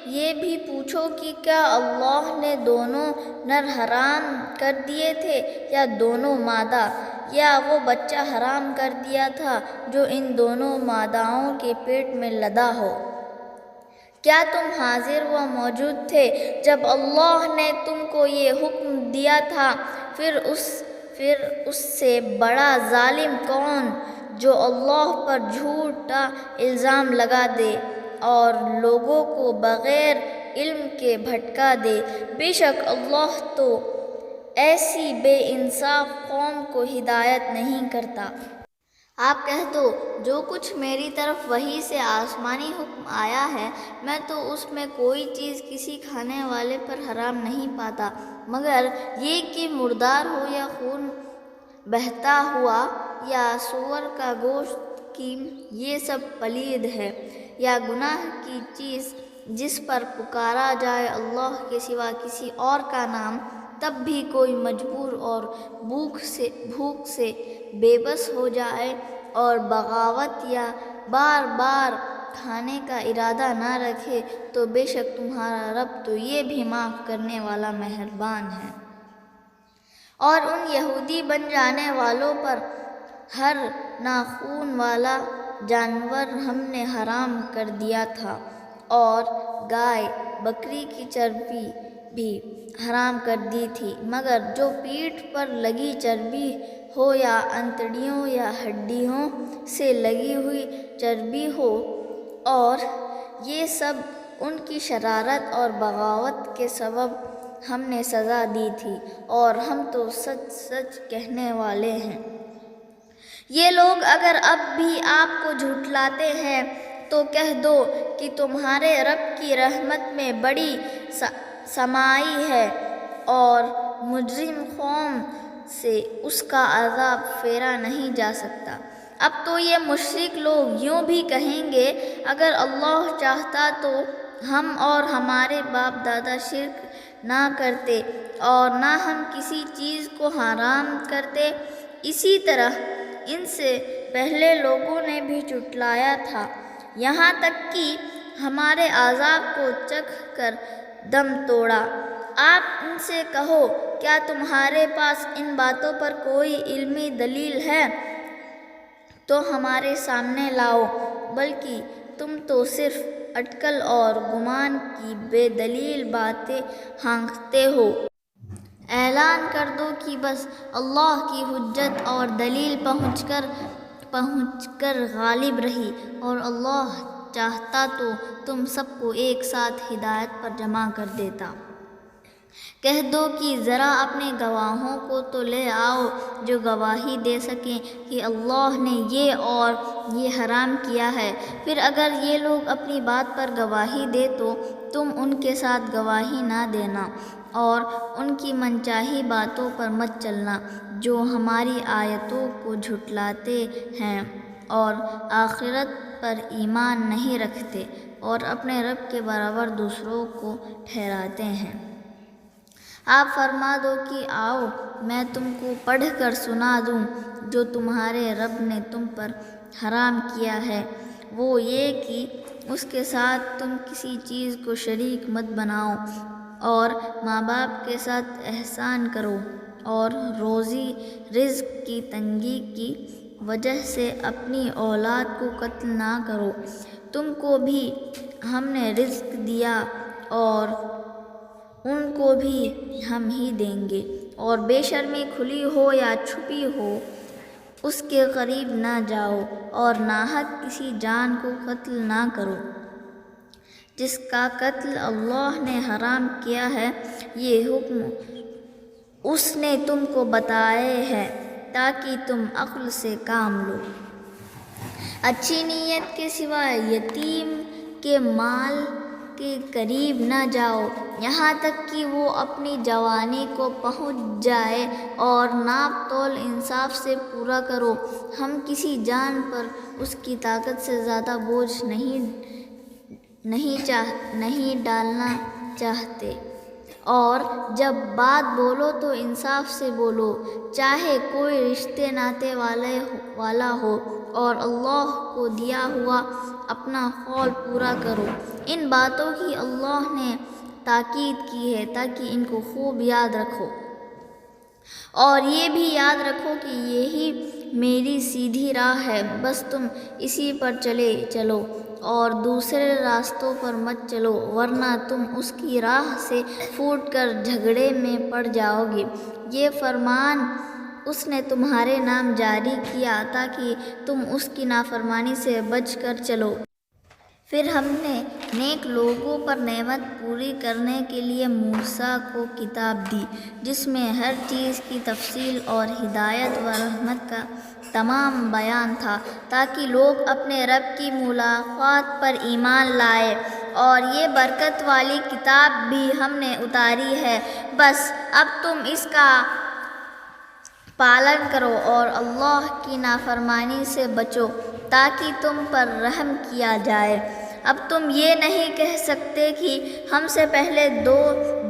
یہ بھی پوچھو کہ کیا اللہ نے دونوں نر حرام کر دیے تھے یا دونوں مادہ، یا وہ بچہ حرام کر دیا تھا جو ان دونوں ماداؤں کے پیٹ میں لدا ہو؟ کیا تم حاضر و موجود تھے جب اللہ نے تم کو یہ حکم دیا تھا؟ پھر اس سے بڑا ظالم کون جو اللہ پر جھوٹا الزام لگا دے اور لوگوں کو بغیر علم کے بھٹکا دے؟ بے شک اللہ تو ایسی بے انصاف قوم کو ہدایت نہیں کرتا۔ آپ کہہ دو جو کچھ میری طرف وحی سے آسمانی حکم آیا ہے میں تو اس میں کوئی چیز کسی کھانے والے پر حرام نہیں پاتا مگر یہ کہ مردار ہو یا خون بہتا ہوا یا سور کا گوشت کی، یہ سب پلید ہے، یا گناہ کی چیز جس پر پکارا جائے اللہ کے سوا کسی اور کا نام، تب بھی کوئی مجبور اور بھوک سے بے بس ہو جائے اور بغاوت یا بار بار کھانے کا ارادہ نہ رکھے تو بے شک تمہارا رب تو یہ بھی معاف کرنے والا مہربان ہے۔ اور ان یہودی بن جانے والوں پر ہر ناخون والا جانور ہم نے حرام کر دیا تھا، اور گائے بکری کی چربی بھی حرام کر دی تھی، مگر جو پیٹھ پر لگی چربی ہو یا انتڑیوں یا ہڈیوں سے لگی ہوئی چربی ہو، اور یہ سب ان کی شرارت اور بغاوت کے سبب ہم نے سزا دی تھی، اور ہم تو سچ سچ کہنے والے ہیں۔ یہ لوگ اگر اب بھی آپ کو جھٹلاتے ہیں تو کہہ دو کہ تمہارے رب کی رحمت میں بڑی سمائی ہے، اور مجرم قوم سے اس کا عذاب پھیرا نہیں جا سکتا۔ اب تو یہ مشرک لوگ یوں بھی کہیں گے، اگر اللہ چاہتا تو ہم اور ہمارے باپ دادا شرک نہ کرتے اور نہ ہم کسی چیز کو حرام کرتے۔ اسی طرح ان سے پہلے لوگوں نے بھی جھٹلایا تھا، یہاں تک کہ ہمارے عذاب کو چکھ کر دم توڑا۔ آپ ان سے کہو، کیا تمہارے پاس ان باتوں پر کوئی علمی دلیل ہے تو ہمارے سامنے لاؤ، بلکہ تم تو صرف اٹکل اور گمان کی بے دلیل باتیں ہانکتے ہو۔ اعلان کر دو کہ بس اللہ کی حجت اور دلیل پہنچ کر غالب رہی، اور اللہ چاہتا تو تم سب کو ایک ساتھ ہدایت پر جمع کر دیتا۔ کہہ دو کہ ذرا اپنے گواہوں کو تو لے آؤ جو گواہی دے سکیں کہ اللہ نے یہ اور یہ حرام کیا ہے، پھر اگر یہ لوگ اپنی بات پر گواہی دے تو تم ان کے ساتھ گواہی نہ دینا، اور ان کی منچاہی باتوں پر مت چلنا جو ہماری آیتوں کو جھٹلاتے ہیں اور آخرت پر ایمان نہیں رکھتے اور اپنے رب کے برابر دوسروں کو ٹھہراتے ہیں۔ آپ فرما دو کہ آؤ میں تم کو پڑھ کر سنا دوں جو تمہارے رب نے تم پر حرام کیا ہے، وہ یہ کہ اس کے ساتھ تم کسی چیز کو شریک مت بناؤ، اور ماں باپ کے ساتھ احسان کرو، اور روزی رزق کی تنگی کی وجہ سے اپنی اولاد کو قتل نہ کرو، تم کو بھی ہم نے رزق دیا اور ان کو بھی ہم ہی دیں گے، اور بے شرمی کھلی ہو یا چھپی ہو اس کے قریب نہ جاؤ، اور ناحق کسی جان کو قتل نہ کرو۔ جس کا قتل اللہ نے حرام کیا ہے، یہ حکم اس نے تم کو بتائے ہیں تاکہ تم عقل سے کام لو۔ اچھی نیت کے سوائے یتیم کے مال کے قریب نہ جاؤ یہاں تک کہ وہ اپنی جوانی کو پہنچ جائے، اور ناپ تول انصاف سے پورا کرو۔ ہم کسی جان پر اس کی طاقت سے زیادہ بوجھ نہیں ڈالنا چاہتے، اور جب بات بولو تو انصاف سے بولو، چاہے کوئی رشتے ناتے والا ہو، اور اللہ کو دیا ہوا اپنا قول پورا کرو۔ ان باتوں کی اللہ نے تاکید کی ہے تاکہ ان کو خوب یاد رکھو، اور یہ بھی یاد رکھو کہ یہی میری سیدھی راہ ہے، بس تم اسی پر چلو اور دوسرے راستوں پر مت چلو، ورنہ تم اس کی راہ سے پھوٹ کر جھگڑے میں پڑ جاؤ گے۔ یہ فرمان اس نے تمہارے نام جاری کیا تاکہ تم اس کی نافرمانی سے بچ کر چلو۔ پھر ہم نے نیک لوگوں پر نعمت پوری کرنے کے لیے موسیٰ کو کتاب دی، جس میں ہر چیز کی تفصیل اور ہدایت و رحمت کا تمام بیان تھا، تاکہ لوگ اپنے رب کی ملاقات پر ایمان لائیں۔ اور یہ برکت والی کتاب بھی ہم نے اتاری ہے، بس اب تم اس کا پالن کرو اور اللہ کی نافرمانی سے بچو تاکہ تم پر رحم کیا جائے۔ اب تم یہ نہیں کہہ سکتے کہ ہم سے پہلے 2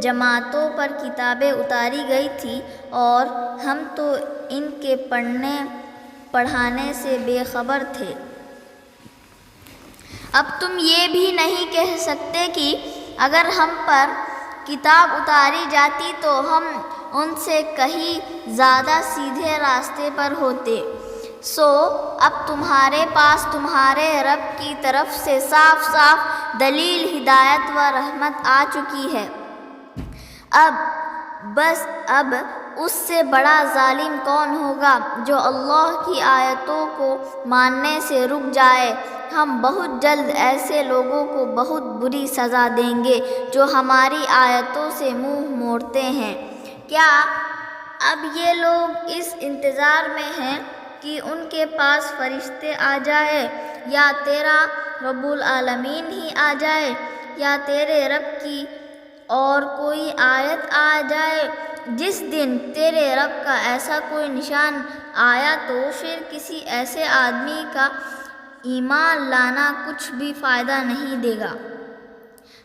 جماعتوں پر کتابیں اتاری گئی تھی اور ہم تو ان کے پڑھنے پڑھانے سے بے خبر تھے۔ اب تم یہ بھی نہیں کہہ سکتے کہ اگر ہم پر کتاب اتاری جاتی تو ہم ان سے کہیں زیادہ سیدھے راستے پر ہوتے۔ سو اب تمہارے پاس تمہارے رب کی طرف سے صاف صاف دلیل، ہدایت و رحمت آ چکی ہے۔ اب اس سے بڑا ظالم کون ہوگا جو اللہ کی آیتوں کو ماننے سے رک جائے۔ ہم بہت جلد ایسے لوگوں کو بہت بری سزا دیں گے جو ہماری آیتوں سے منہ موڑتے ہیں۔ کیا اب یہ لوگ اس انتظار میں ہیں کہ ان کے پاس فرشتے آ جائے، یا تیرا رب العالمین ہی آ جائے، یا تیرے رب کی اور کوئی آیت آ جائے؟ جس دن تیرے رب کا ایسا کوئی نشان آیا تو پھر کسی ایسے آدمی کا ایمان لانا کچھ بھی فائدہ نہیں دے گا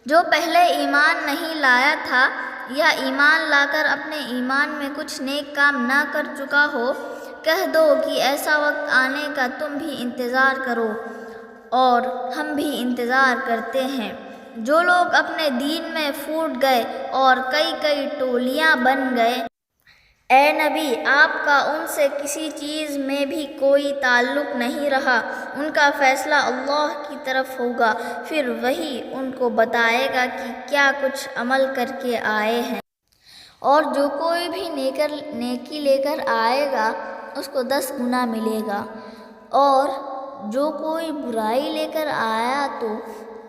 جو پہلے ایمان نہیں لایا تھا، یا ایمان لا کر اپنے ایمان میں کچھ نیک کام نہ کر چکا ہو۔ کہہ دو کہ ایسا وقت آنے کا تم بھی انتظار کرو اور ہم بھی انتظار کرتے ہیں۔ جو لوگ اپنے دین میں پھوٹ گئے اور کئی ٹولیاں بن گئے، اے نبی آپ کا ان سے کسی چیز میں بھی کوئی تعلق نہیں رہا، ان کا فیصلہ اللہ کی طرف ہوگا، پھر وہی ان کو بتائے گا کہ کیا کچھ عمل کر کے آئے ہیں۔ اور جو کوئی بھی نیکی لے کر آئے گا اس کو 10 گنا ملے گا، اور جو کوئی برائی لے کر آیا تو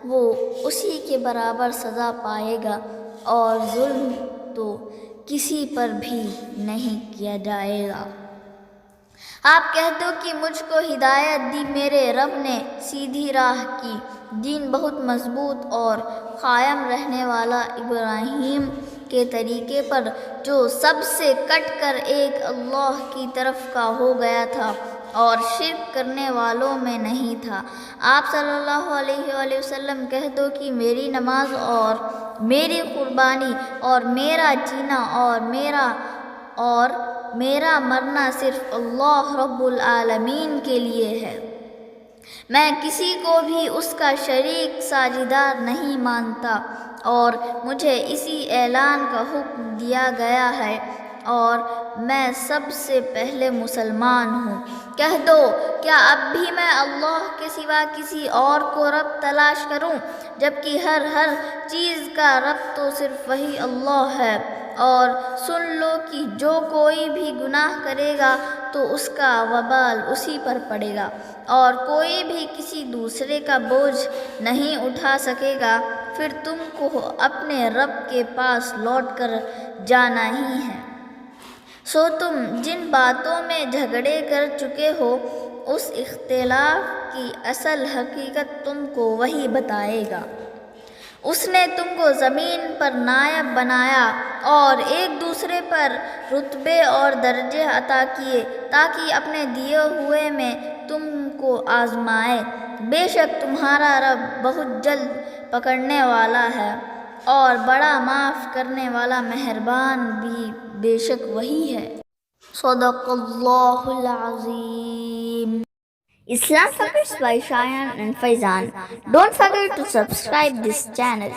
وہ اسی کے برابر سزا پائے گا، اور ظلم تو کسی پر بھی نہیں کیا جائے گا۔ آپ کہہ دو کہ مجھ کو ہدایت دی میرے رب نے سیدھی راہ کی، دین بہت مضبوط اور قائم رہنے والا ابراہیم کے طریقے پر، جو سب سے کٹ کر ایک اللہ کی طرف کا ہو گیا تھا اور شرک کرنے والوں میں نہیں تھا۔ آپ صلی اللہ علیہ وآلہ وسلم کہہ دو کہ میری نماز اور میری قربانی اور میرا جینا اور میرا مرنا صرف اللہ رب العالمین کے لیے ہے۔ میں کسی کو بھی اس کا شریک ساجدار نہیں مانتا، اور مجھے اسی اعلان کا حکم دیا گیا ہے، اور میں سب سے پہلے مسلمان ہوں۔ کہہ دو کیا اب بھی میں اللہ کے سوا کسی اور کو رب تلاش کروں، جبکہ ہر چیز کا رب تو صرف وہی اللہ ہے؟ اور سن لو کہ جو کوئی بھی گناہ کرے گا تو اس کا وبال اسی پر پڑے گا، اور کوئی بھی کسی دوسرے کا بوجھ نہیں اٹھا سکے گا، پھر تم کو اپنے رب کے پاس لوٹ کر جانا ہی ہے۔ سو تم جن باتوں میں جھگڑے کر چکے ہو اس اختلاف کی اصل حقیقت تم کو وہی بتائے گا۔ اس نے تم کو زمین پر نائب بنایا اور ایک دوسرے پر رتبے اور درجے عطا کیے تاکہ اپنے دیے ہوئے میں تم کو آزمائے۔ بے شک تمہارا رب بہت جلد پکڑنے والا ہے اور بڑا معاف کرنے والا مہربان بھی بے شک وہی ہے۔ صدق اللہ العظیم۔ Islam Facts by Shayan and Faizan. Don't forget to subscribe this channel.